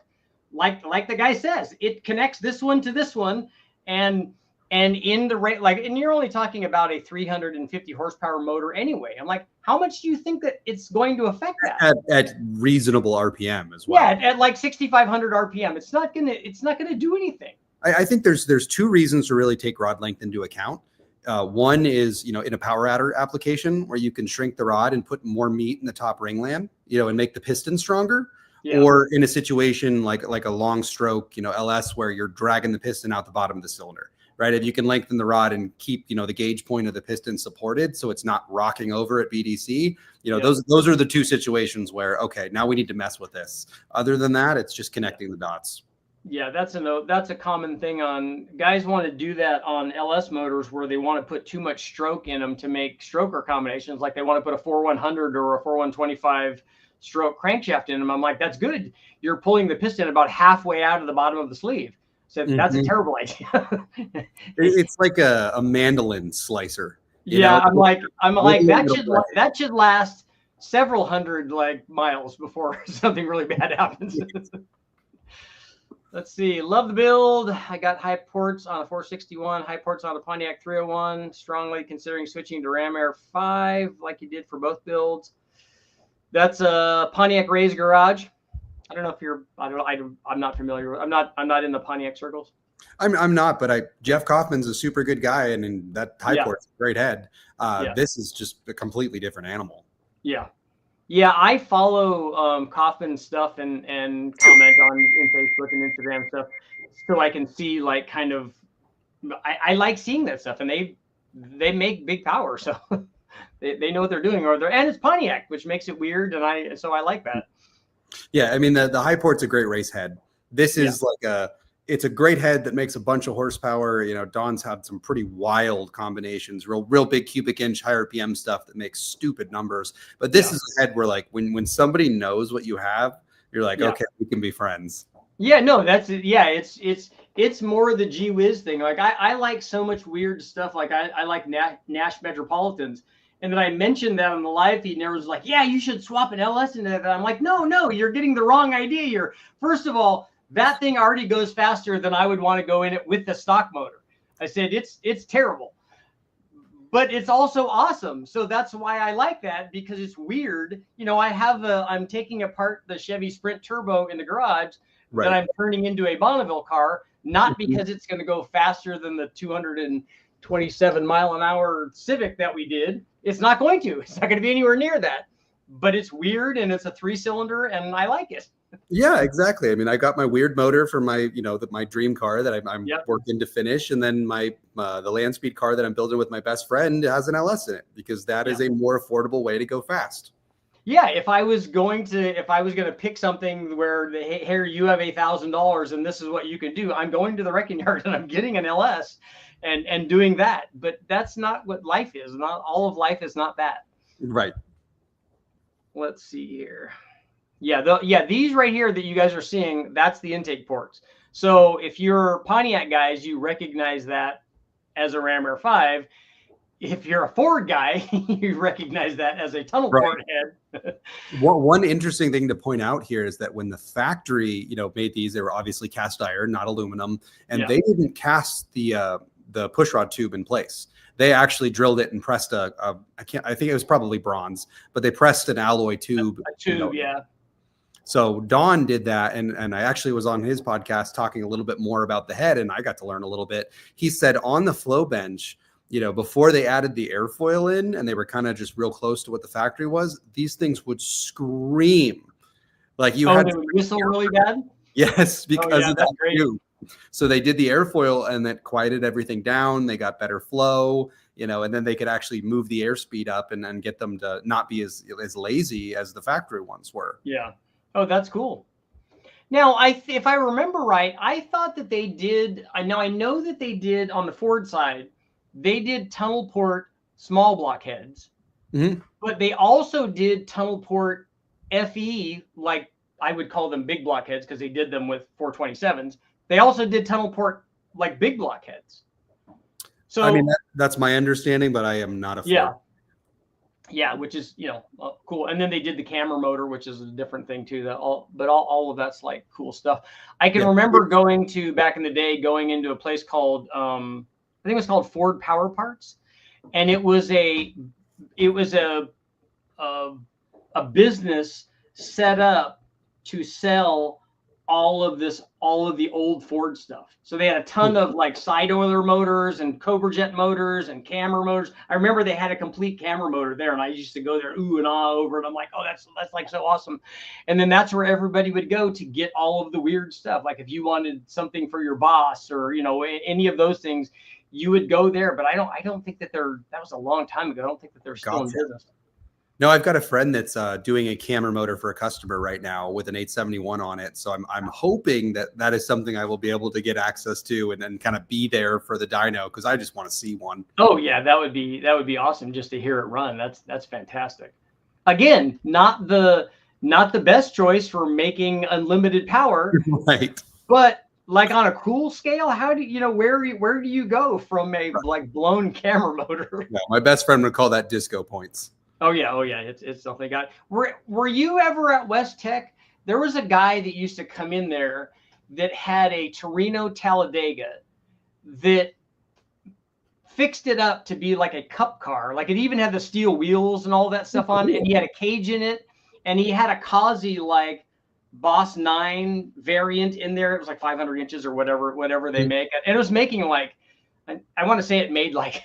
like the guy says, it connects this one to this one, and in the rate, like, and you're only talking about a 350 horsepower motor anyway. I'm like, how much do you think that it's going to affect that? At reasonable RPM as well. Yeah, at like 6,500 RPM, it's not gonna do anything. I think there's 2 reasons to really take rod length into account. One is, you know, in a power adder application where you can shrink the rod and put more meat in the top ringland, you know, and make the piston stronger. Yeah. Or in a situation like a long stroke, you know, LS, where you're dragging the piston out the bottom of the cylinder. Right. If you can lengthen the rod and keep, you know, the gauge point of the piston supported so it's not rocking over at BDC, you know, those are the 2 situations where, okay, now we need to mess with this. Other than that, it's just connecting the dots. Yeah, that's a common thing on guys want to do that on LS motors where they want to put too much stroke in them to make stroker combinations. Like they want to put a 4100 or a 4125 stroke crankshaft in them. I'm like, that's good. You're pulling the piston about halfway out of the bottom of the sleeve. So that's a terrible idea. It's like a mandolin slicer. Yeah, know? I'm like that should last several hundred miles before something really bad happens. Let's see. Love the build. I got high ports on a 461, high ports on a Pontiac 301. Strongly considering switching to Ram Air 5 like you did for both builds. That's a Pontiac Ray's garage. I don't know if you're. I'm not familiar. I'm not in the Pontiac circles. I'm not, but Jeff Kaufman's a super good guy, and in that high port's a great head. This is just a completely different animal. Yeah. I follow Kaufman's stuff and comment on in Facebook and Instagram stuff, so I can see kind of. I like seeing that stuff, and they make big power, so they know what they're doing, and it's Pontiac, which makes it weird, and so I like that. Yeah, I mean the high port's a great race head. This is it's a great head that makes a bunch of horsepower. You know, Don's had some pretty wild combinations, real big cubic inch high RPM stuff that makes stupid numbers. But this is a head where when somebody knows what you have, you're like, okay, we can be friends. Yeah, no, that's it. Yeah, it's more the gee whiz thing. Like I like so much weird stuff. Like I like Nash Metropolitans. And then I mentioned that on the live feed, and everyone's like, yeah, you should swap an LS into that. I'm like, no, you're getting the wrong idea here. First of all, that thing already goes faster than I would want to go in it with the stock motor. I said, it's terrible, but it's also awesome. So that's why I like that, because it's weird. You know, I'm taking apart the Chevy Sprint Turbo in the garage that I'm turning into a Bonneville car, not because it's going to go faster than the 227 mile an hour Civic that we did. It's not going to. It's not going to be anywhere near that. But it's weird, and it's a 3-cylinder, and I like it. Yeah, exactly. I mean, I got my weird motor for my, my dream car that I'm working to finish, and then my the land speed car that I'm building with my best friend has an LS in it, because that is a more affordable way to go fast. Yeah, if I was going to pick something where here you have $1,000 and this is what you can do, I'm going to the wrecking yard and I'm getting an LS and doing that. But that's not what life is. Not all of life is not that. Right. Let's see here. Yeah, these right here that you guys are seeing, that's the intake ports. So if you're Pontiac guys, you recognize that as a Ram Air 5. If you're a Ford guy, you recognize that as a tunnel port head. One interesting thing to point out here is that when the factory, made these, they were obviously cast iron, not aluminum, and they didn't cast the pushrod tube in place. They actually drilled it and pressed I think it was probably bronze, but they pressed an alloy tube. A tube, So Don did that, and I actually was on his podcast talking a little bit more about the head, and I got to learn a little bit. He said on the flow bench, before they added the airfoil in, and they were kind of just real close to what the factory was, these things would scream. Like you had to whistle really bad? Yes, because of that tube. So they did the airfoil, and that quieted everything down. They got better flow, and then they could actually move the airspeed up and then get them to not be as lazy as the factory ones were. Yeah. Oh, that's cool. Now, if I remember right, I thought that they did. I know that they did on the Ford side. They did tunnel port small block heads, but they also did tunnel port FE, like I would call them big block heads because they did them with 427s. They also did tunnel port like big block heads. So I mean, that's my understanding, but I am not a Ford. Yeah, which is cool. And then they did the camera motor, which is a different thing too. All of that's like cool stuff. I can remember going into a place called I think it was called Ford Power Parts, and it was a business set up to sell all of the old Ford stuff. So they had a ton of like side oiler motors and Cobra Jet motors and camera motors. I remember they had a complete camera motor there, and I used to go there ooh and ah over it. I'm like, oh, that's like so awesome. And then that's where everybody would go to get all of the weird stuff. Like if you wanted something for your boss or any of those things, you would go there. But I don't think that that was a long time ago. I don't think that they're still in business. No, I've got a friend that's doing a camera motor for a customer right now with an 871 on it. So I'm hoping that is something I will be able to get access to and then kind of be there for the dyno, because I just want to see one. Oh yeah, that would be awesome just to hear it run. That's fantastic. Again, not the best choice for making unlimited power, right? But like on a cool scale, how do where do you go from a like blown camera motor? Yeah, my best friend would call that disco points. Oh yeah, it's definitely got. Were you ever at West Tech? There was a guy that used to come in there that had a Torino Talladega that fixed it up to be like a cup car. Like it even had the steel wheels and all that stuff on it, and he had a cage in it, and he had a Kazi like Boss 9 variant in there. It was like 500 inches or whatever they make, and it was making like. I want to say it made like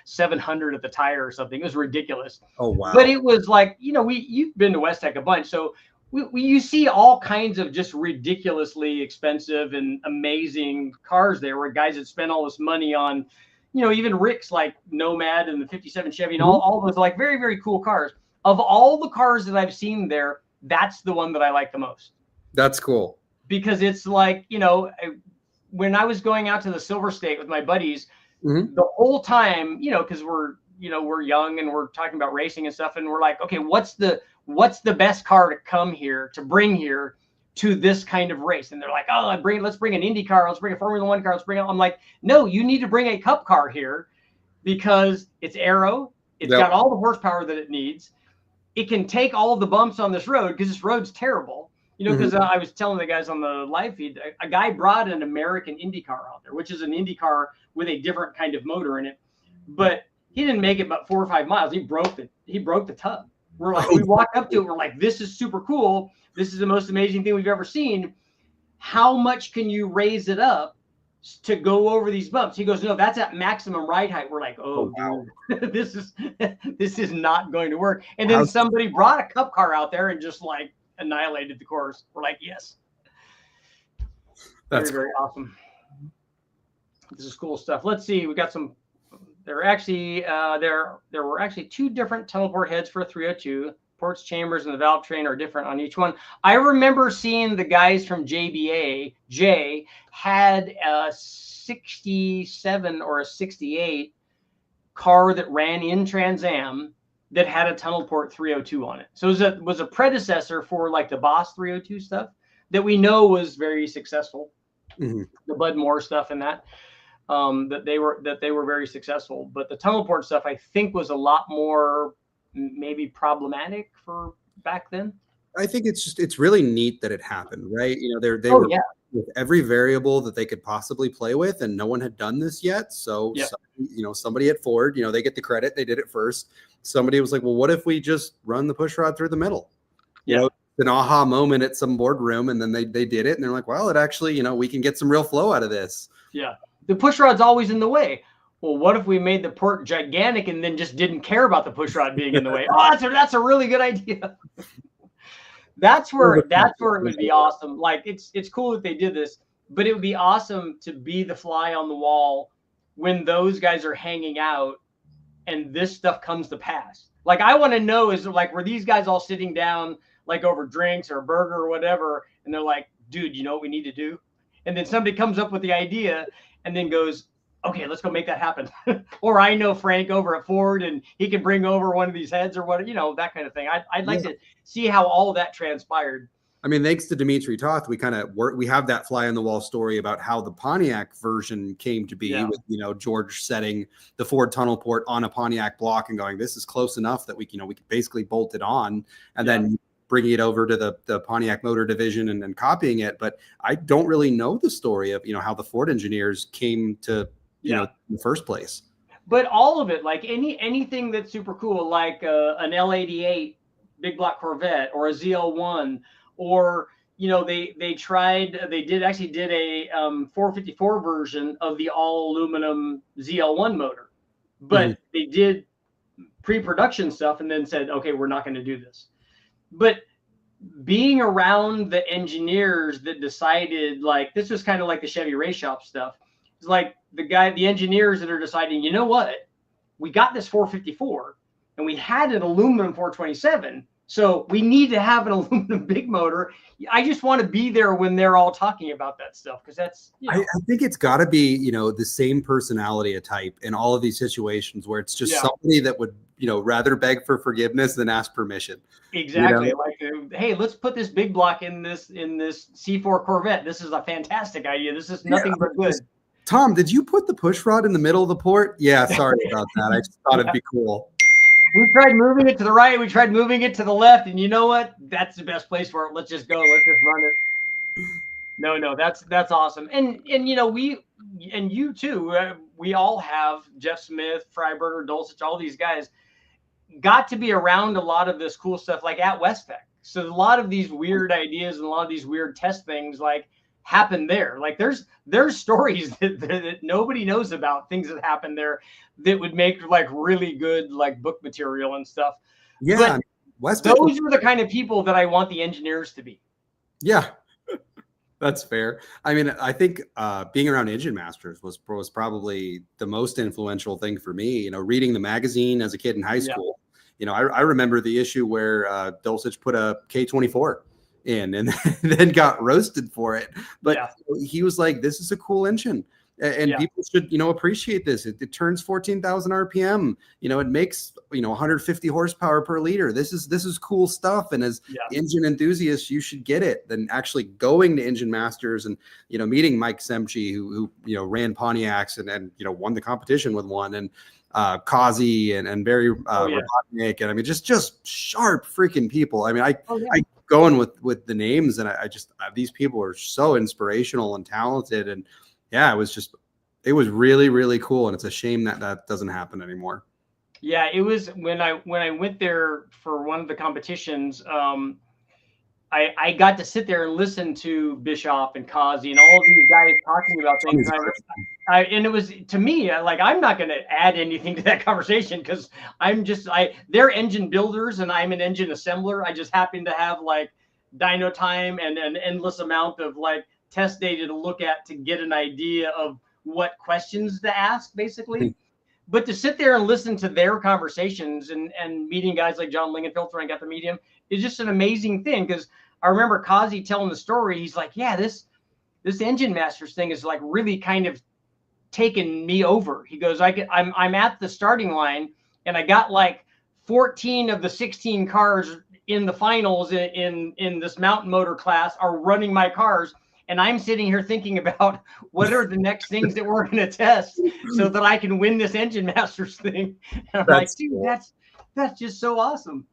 700 at the tire or something. It was ridiculous. Oh, wow. But it was like, you've been to West Tech a bunch. So you see all kinds of just ridiculously expensive and amazing cars there where guys that spend all this money on, even Rick's like Nomad and the 57 Chevy and all those like very, very cool cars. Of all the cars that I've seen there, that's the one that I like the most. That's cool. Because it's like, when I was going out to the Silver State with my buddies, the whole time, because we're young and we're talking about racing and stuff, and we're like, okay, what's the best car to bring here to this kind of race? And they're like, oh, let's bring an Indy car, let's bring a Formula One car, I'm like, no, you need to bring a cup car here because it's aero, it's got all the horsepower that it needs, it can take all of the bumps on this road because this road's terrible. You know, because I was telling the guys on the live feed, a guy brought an American Indy car out there, which is an Indy car with a different kind of motor in it. But he didn't make it about 4 or 5 miles. He broke the tub. We're like, we walked up to it. We're like, this is super cool. This is the most amazing thing we've ever seen. How much can you raise it up to go over these bumps? He goes, no, that's at maximum ride height. We're like, oh wow, this is not going to work. And then somebody brought a cup car out there and just like annihilated the course. We're like, yes, that's very awesome. This is cool stuff. Let's see, we got some. There were actually 2 different tunnel port heads for a 302. Ports, chambers, and the Valvetrain are different on each one. I remember seeing the guys from Jay had a 67 or a 68 car that ran in Trans Am that had a tunnel port 302 on it. So it was a predecessor for like the Boss 302 stuff that we know was very successful. The Bud Moore stuff and that. That they were very successful, but the tunnel port stuff I think was a lot more maybe problematic for back then. I think it's really neat that it happened, right? You know, they were with every variable that they could possibly play with, and no one had done this yet. So, you know, somebody at Ford, you know, they get the credit, they did it first. Somebody was like, well, what if we just run the push rod through the middle? You know, an aha moment at some boardroom, and then they did it, and they're like, well, it actually, you know, we can get some real flow out of this. Yeah, the push rod's always in the way. Well, what if we made the port gigantic and then just didn't care about the push rod being in the way? Oh, that's a really good idea. That's where it would be awesome. Like it's cool that they did this, but it would be awesome to be the fly on the wall when those guys are hanging out and this stuff comes to pass. Like I want to know is like, were these guys all sitting down like over drinks or a burger or whatever, and they're like, dude, you know what we need to do? And then somebody comes up with the idea and then goes, okay, let's go make that happen. Or I know Frank over at Ford and he can bring over one of these heads or what, you know, that kind of thing. I'd like to see how all of that transpired. I mean, thanks to Dimitri Toth, we have that fly on the wall story about how the Pontiac version came to be with, you know, George setting the Ford tunnel port on a Pontiac block and going, this is close enough that we can basically bolt it on and then bringing it over to the Pontiac motor division and then copying it. But I don't really know the story of, you know, how the Ford engineers came to, you know, in the first place. But all of it, like anything that's super cool, like an L88 big block Corvette or a ZL1, or, you know, they did a 454 version of the all aluminum ZL1 motor, but they did pre-production stuff and then said, okay, we're not going to do this. But being around the engineers that decided, like, this was kind of like the Chevy race shop stuff. It's like the engineers that are deciding, you know what, we got this 454 and we had an aluminum 427. So we need to have an aluminum big motor. I just want to be there when they're all talking about that stuff. Cause that's, you know. I think it's gotta be, you know, the same personality type in all of these situations where it's just somebody that would, you know, rather beg for forgiveness than ask permission. Exactly. You know? Like, hey, let's put this big block in this C4 Corvette. This is a fantastic idea. This is nothing but good. Tom, did you put the push rod in the middle of the port? Yeah, sorry about that. I just thought it'd be cool. We tried moving it to the right. We tried moving it to the left. And you know what? That's the best place for it. Let's just go. Let's just run it. No, that's awesome. And you know, and you too, we all have Jeff Smith, Freiberger, Dulcich, all these guys got to be around a lot of this cool stuff like at Westpac. So a lot of these weird ideas and a lot of these weird test things like happen there. Like there's stories that nobody knows about, things that happen there that would make like really good like book material and stuff. Yeah, but those are the kind of people that I want the engineers to be. Yeah, that's fair. I mean, I think being around Engine Masters was probably the most influential thing for me. You know, reading the magazine as a kid in high school. You know, I remember the issue where Dulcich put a K24 in and then got roasted for it. But he was like, this is a cool engine. And people should, you know, appreciate this. It turns 14,000 RPM. You know, it makes, you know, 150 horsepower per liter. This is cool stuff. And as engine enthusiasts, you should get it. Then actually going to Engine Masters and, you know, meeting Mike Semchi, who you know, ran Pontiacs and you know, won the competition with one, and Kazi and Barry Robotnik. And I mean, just sharp freaking people. I mean, I going with the names, and I just these people are so inspirational and talented, and yeah, it was really, really cool, and it's a shame that that doesn't happen anymore. Yeah, it was when I went there for one of the competitions. I got to sit there and listen to Bischoff and Kazi and all of these guys talking about things. And it was, to me, like, I'm not going to add anything to that conversation because they're engine builders and I'm an engine assembler. I just happen to have like dyno time and an endless amount of like test data to look at to get an idea of what questions to ask, basically. But to sit there and listen to their conversations and meeting guys like John Lingenfelter, I got to meet him, is just an amazing thing. Because I remember Kazi telling the story. He's like, yeah, this Engine Masters thing is like really kind of taken me over. He goes, I'm at the starting line and I got like 14 of the 16 cars in the finals in this mountain motor class are running my cars. And I'm sitting here thinking about what are the next things that we're going to test so that I can win this Engine Masters thing. And I'm like, dude, cool. That's just so awesome.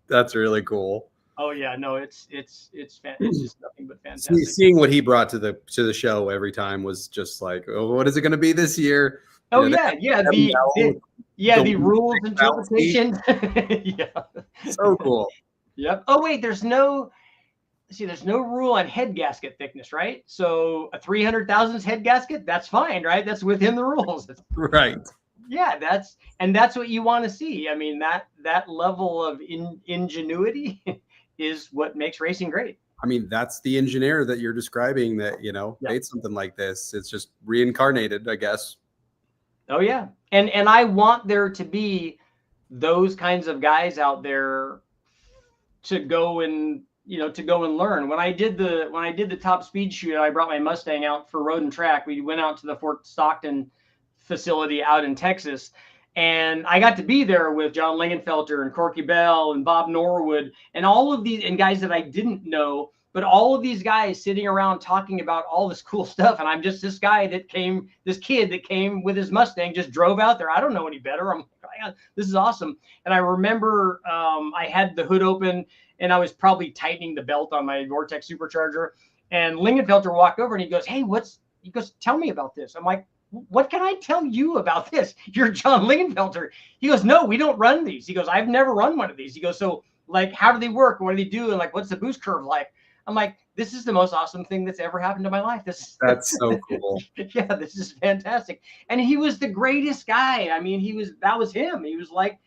That's really cool. Oh yeah, no, it's just nothing but fantastic. Seeing what he brought to the show every time was just like, oh, what is it going to be this year? Oh yeah, the rules interpretation. Yeah, so cool. Yep. Oh wait, there's no rule on head gasket thickness, right? So a 300,000th head gasket, that's fine, right? That's within the rules. Right. Yeah, that's what you want to see. I mean, that level of ingenuity is what makes racing great. I mean, that's the engineer that you're describing that, made something like this. It's just reincarnated, I guess. Oh yeah. And I want there to be those kinds of guys out there to go and learn. When I did the top speed shoot, I brought my Mustang out for road and track. We went out to the Fort Stockton facility out in Texas, and I got to be there with John Lingenfelter and Corky Bell and Bob Norwood and all of these and guys that I didn't know, but all of these guys sitting around talking about all this cool stuff. And I'm just this kid that came with his Mustang, just drove out there. I don't know any better. I'm like, this is awesome. And I remember I had the hood open and I was probably tightening the belt on my Vortex supercharger. And Lingenfelter walked over and he goes, hey, he goes, tell me about this. I'm like, what can I tell you about this? You're John Lingenfelter. He goes, no, we don't run these. He goes, I've never run one of these. He goes, so like, how do they work? What do they do? And like, what's the boost curve like? I'm like, this is the most awesome thing that's ever happened to my life. That's so cool. Yeah, this is fantastic. And he was the greatest guy. I mean, that was him. He was like,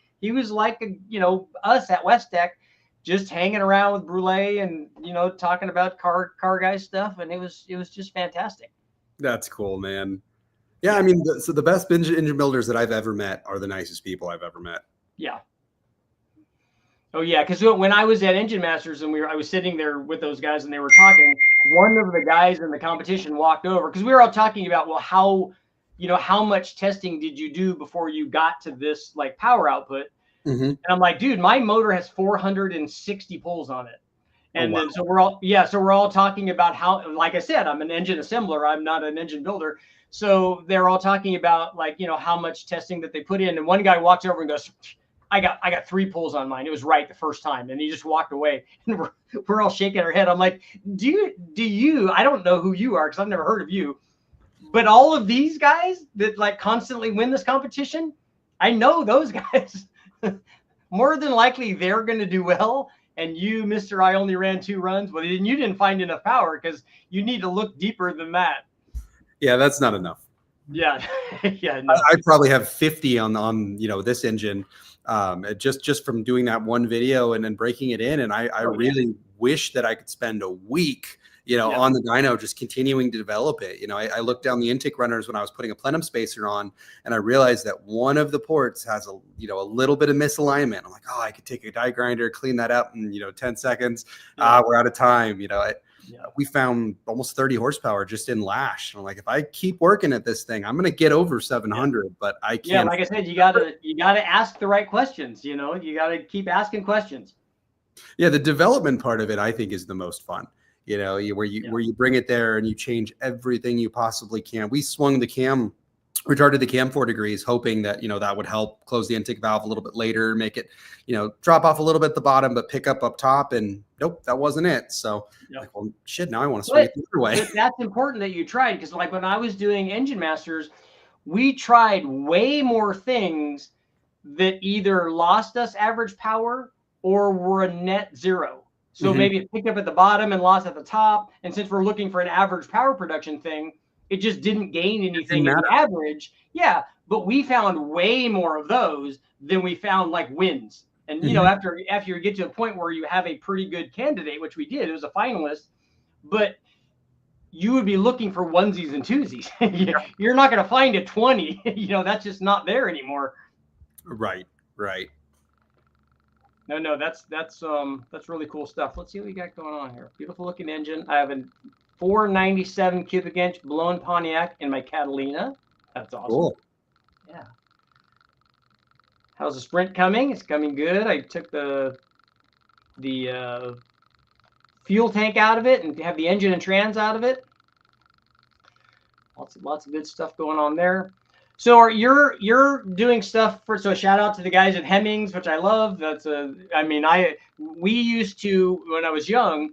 us at West Tech, just hanging around with Brule and, talking about car guy stuff. And it was just fantastic. That's cool, man. Yeah, I mean, so the best engine builders that I've ever met are the nicest people I've ever met. Yeah. Oh yeah, because when I was at Engine Masters and I was sitting there with those guys and they were talking, one of the guys in the competition walked over because we were all talking about, well, how much testing did you do before you got to this like power output? Mm-hmm. And I'm like, dude, my motor has 460 pulls on it. And then so we're all talking about how, like I said, I'm an engine assembler, I'm not an engine builder. So they're all talking about like, how much testing that they put in. And one guy walks over and goes, I got 3 pulls on mine. It was right the first time. And he just walked away. And we're all shaking our head. I'm like, do you, I don't know who you are because I've never heard of you. But all of these guys that like constantly win this competition, I know those guys. More than likely they're going to do well. And you, Mr. I only ran 2 runs. Well, you didn't find enough power because you need to look deeper than that. Yeah, that's not enough. Yeah. Yeah. No. I probably have 50 on this engine. Just from doing that one video and then breaking it in. And I really wish that I could spend a week, on the dyno, just continuing to develop it. I looked down the intake runners when I was putting a plenum spacer on, and I realized that one of the ports has a little bit of misalignment. I'm like, oh, I could take a die grinder, clean that up in, 10 seconds. We're out of time. We found almost 30 horsepower just in lash. I'm like, if I keep working at this thing, I'm going to get over 700, but I can't. Yeah, like I said, you gotta ask the right questions. You got to keep asking questions. Yeah, the development part of it, I think, is the most fun. Where you bring it there and you change everything you possibly can. We swung the cam retarded the cam 4 degrees, hoping that, that would help close the intake valve a little bit later, make it, drop off a little bit at the bottom, but pick up top. And nope, that wasn't it. So like, well, shit, now I want to swing it the other way. But that's important that you tried, because like when I was doing Engine Masters, we tried way more things that either lost us average power or were a net zero. So maybe it picked up at the bottom and lost at the top. And since we're looking for an average power production thing, it just didn't gain anything in the average. Yeah, but we found way more of those than we found like wins. And after you get to a point where you have a pretty good candidate, which we did, it was a finalist, but you would be looking for onesies and twosies. You're not going to find a 20. That's just not there anymore. Right. No, that's really cool stuff. Let's see what we got going on here. Beautiful looking engine. I have a 497 cubic inch blown Pontiac in my Catalina. That's awesome. Cool. Yeah. How's the Sprint coming? It's coming good. I took the fuel tank out of it and have the engine and trans out of it. Lots of good stuff going on there. So you're doing stuff for, so shout out to the guys at Hemmings, which I love. We used to, when I was young,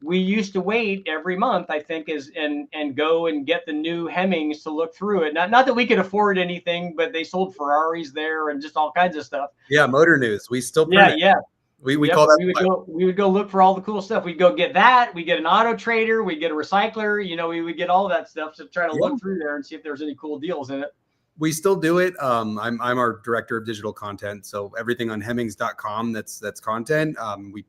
we used to wait every month, I think, and go and get the new Hemmings to look through it. Not that we could afford anything, but they sold Ferraris there and just all kinds of stuff. Yeah, Motor News. We still print it. We call that. We would go look for all the cool stuff. We'd go get that. We get an auto trader. We get a recycler. We would get all that stuff to try to look through there and see if there's any cool deals in it. We still do it. I'm our director of digital content, so everything on Hemmings.com that's content.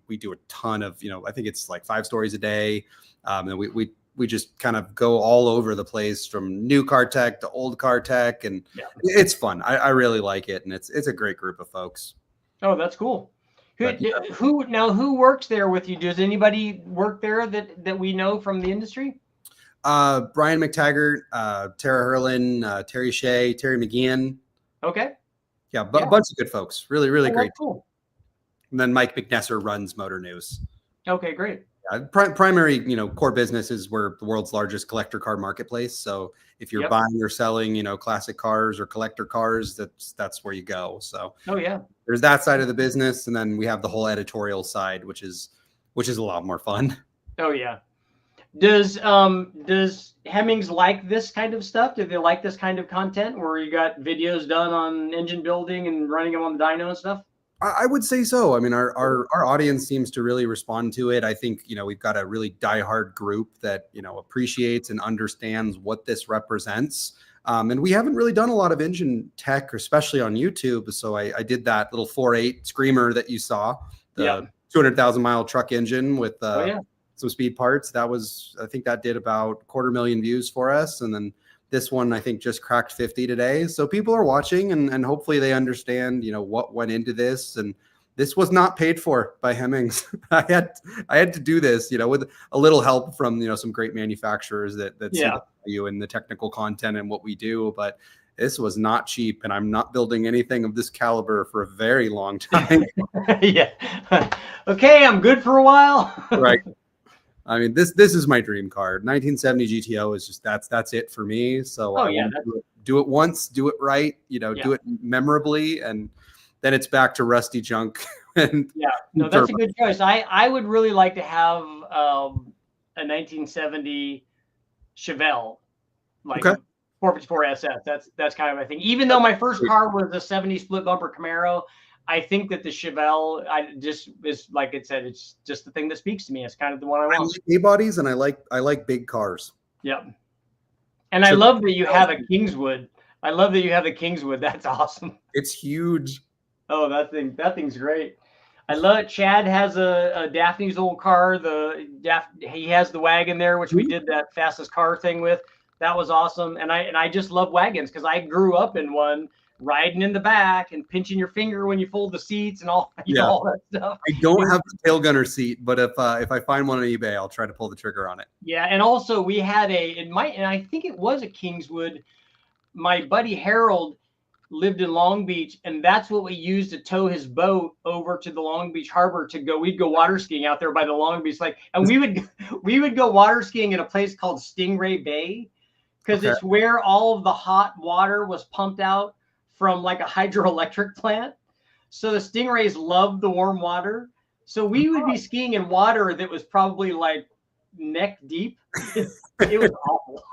We do a ton of, I think it's like 5 stories a day, and we just kind of go all over the place, from new car tech to old car tech, and it's fun. I really like it, and it's a great group of folks. Oh, that's cool. Who works there with you? Does anybody work there that we know from the industry? Brian McTaggart, Tara Herlin, Terry Shea, Terry McGeehan. Okay. Yeah, a bunch of good folks. Really, really great. Cool. And then Mike McNesser runs Motor News. Okay, great. Primary, core business is we're the world's largest collector car marketplace. So if you're buying or selling, classic cars or collector cars, that's where you go. So there's that side of the business, and then we have the whole editorial side, which is a lot more fun. Oh yeah. Does Hemmings like this kind of stuff? Do they like this kind of content where you got videos done on engine building and running them on the dyno and stuff? I would say so. I mean, our audience seems to really respond to it. I think, we've got a really diehard group that, appreciates and understands what this represents. And we haven't really done a lot of engine tech, especially on YouTube. So I did that little 4.8 Screamer that you saw, the 200,000 mile truck engine with some speed parts. I think that did about 250,000 views for us. And then this one, I think, just cracked 50 today. So people are watching, and hopefully they understand, what went into this. And this was not paid for by Hemmings. I had to do this, with a little help from, some great manufacturers that see the value in the technical content and what we do. But this was not cheap, and I'm not building anything of this caliber for a very long time. Okay, I'm good for a while. Right. I mean, this is my dream car. 1970 GTO is just that's it for me. So do it once, do it right, do it memorably, and then it's back to rusty junk. And that's a good choice. I would really like to have a 1970 Chevelle, like 454 SS. That's kind of my thing. Even though my first car was a 70 split bumper Camaro, I think that the Chevelle, is like it said, it's just the thing that speaks to me. It's kind of the one I want. I like A-bodies, and I like big cars. Yep. And I love that you have a Kingswood. I love that you have the Kingswood. That's awesome. It's huge. Oh, that thing's great. I love it. Chad has a Daphne's old car. He has the wagon there, which we did that fastest car thing with. That was awesome. And I just love wagons because I grew up in one, riding in the back and pinching your finger when you fold the seats and all, all that stuff. I don't have the tail gunner seat, but if I find one on eBay, I'll try to pull the trigger on it. Yeah, and also we had and I think it was a Kingswood. My buddy Harold lived in Long Beach, and that's what we used to tow his boat over to the Long Beach harbor to go. We'd go water skiing out there by the Long Beach, and we would go water skiing in a place called Stingray Bay. because it's where all of the hot water was pumped out from like a hydroelectric plant. So the stingrays loved the warm water. So we would be skiing in water that was probably like neck deep. It was awful.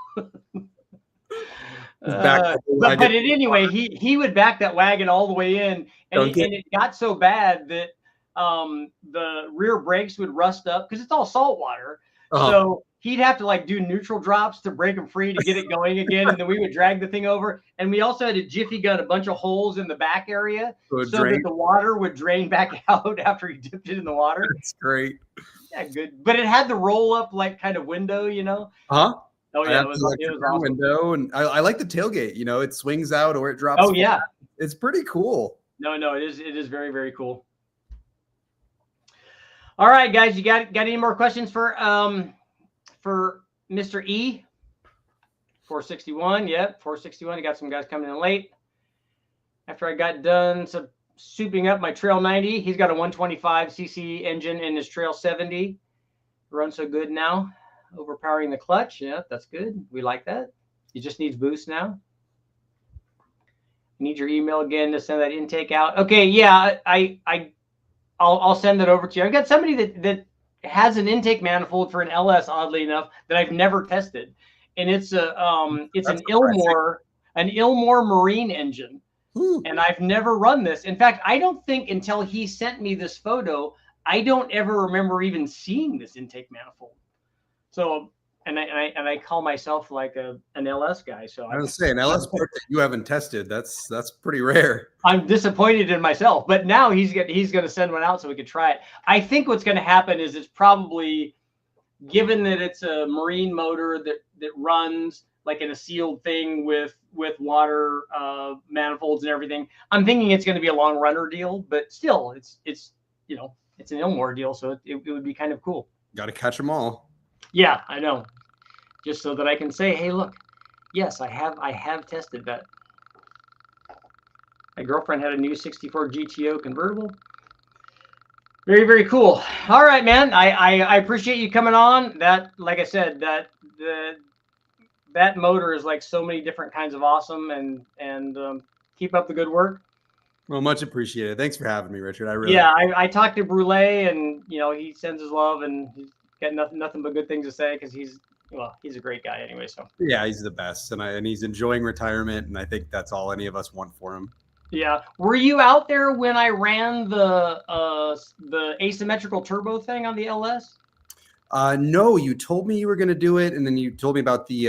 But anyway, he would back that wagon all the way in, and it got so bad that the rear brakes would rust up because it's all salt water. So he'd have to like do neutral drops to break them free to get it going again, and then we would drag the thing over. And we also had a jiffy gun a bunch of holes in the back area so that the water would drain back out after he dipped it in the water. That's great. Yeah, good. But it had the roll up like kind of window, you know. Oh yeah, it was awesome. Window, and I like the tailgate. You know, it swings out or it drops. Oh yeah, it's pretty cool. No, it is very, very cool. All right, guys, you got any more questions for Mr. E? 461, yep, 461. I got some guys coming in late. After I got done souping up my Trail 90, he's got a 125cc engine in his Trail 70. Runs so good now. Overpowering the clutch. Yeah, that's good. We like that. He just needs boost now. Need your email again to send that intake out. Okay, yeah, I'll send that over to you. I've got somebody that has an intake manifold for an LS, oddly enough, that I've never tested, and it's an Ilmor Marine engine. And I've never run this. In fact, I don't think until he sent me this photo, I don't ever remember even seeing this intake manifold. So, and I call myself like an LS guy. So I was saying LS part that you haven't tested. That's pretty rare. I'm disappointed in myself, but now he's going to send one out so we could try it. I think what's going to happen is it's probably, given that it's a marine motor that runs like in a sealed thing with water manifolds and everything, I'm thinking it's going to be a long runner deal, but still it's you know, it's an Ilmor deal, so it would be kind of cool. Got to catch them all. Yeah, I know. Just so that I can say, hey, look, yes, I have tested that. My girlfriend had a new 64 GTO convertible. Very, very cool. All right, man. I appreciate you coming on. That, like I said, that motor is like so many different kinds of awesome, and keep up the good work. Well, much appreciated. Thanks for having me, Richard. I talked to Brule, and you know, he sends his love, and he's got nothing but good things to say because he's a great guy anyway. So yeah, he's the best, and he's enjoying retirement, and I think that's all any of us want for him. Yeah. Were you out there when I ran the asymmetrical turbo thing on the LS? No, you told me you were going to do it, and then you told me about the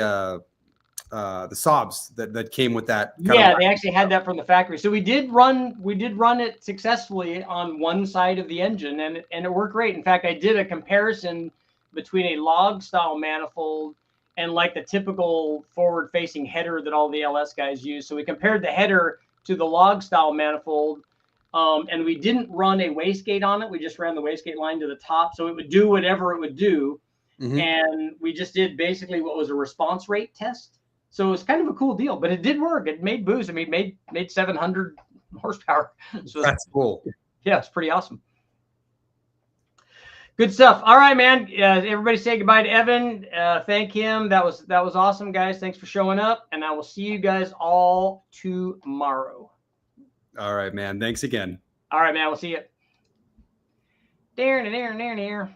Saabs that came with that. Yeah, they actually had that from the factory. So we did run it successfully on one side of the engine, and it worked great. In fact, I did a comparison between a log style manifold and like the typical forward facing header that all the LS guys use. So we compared the header to the log style manifold, and we didn't run a wastegate on it. We just ran the wastegate line to the top, so it would do whatever it would do. Mm-hmm. And we just did basically what was a response rate test. So it was kind of a cool deal, but it did work. It made boost. I mean, made 700 horsepower. So that's cool. Yeah, it's pretty awesome. Good stuff. All right, man. Everybody say goodbye to Evan. Thank him. That was awesome, guys. Thanks for showing up, and I will see you guys all tomorrow. All right, man. Thanks again. All right, man. We'll see you. There.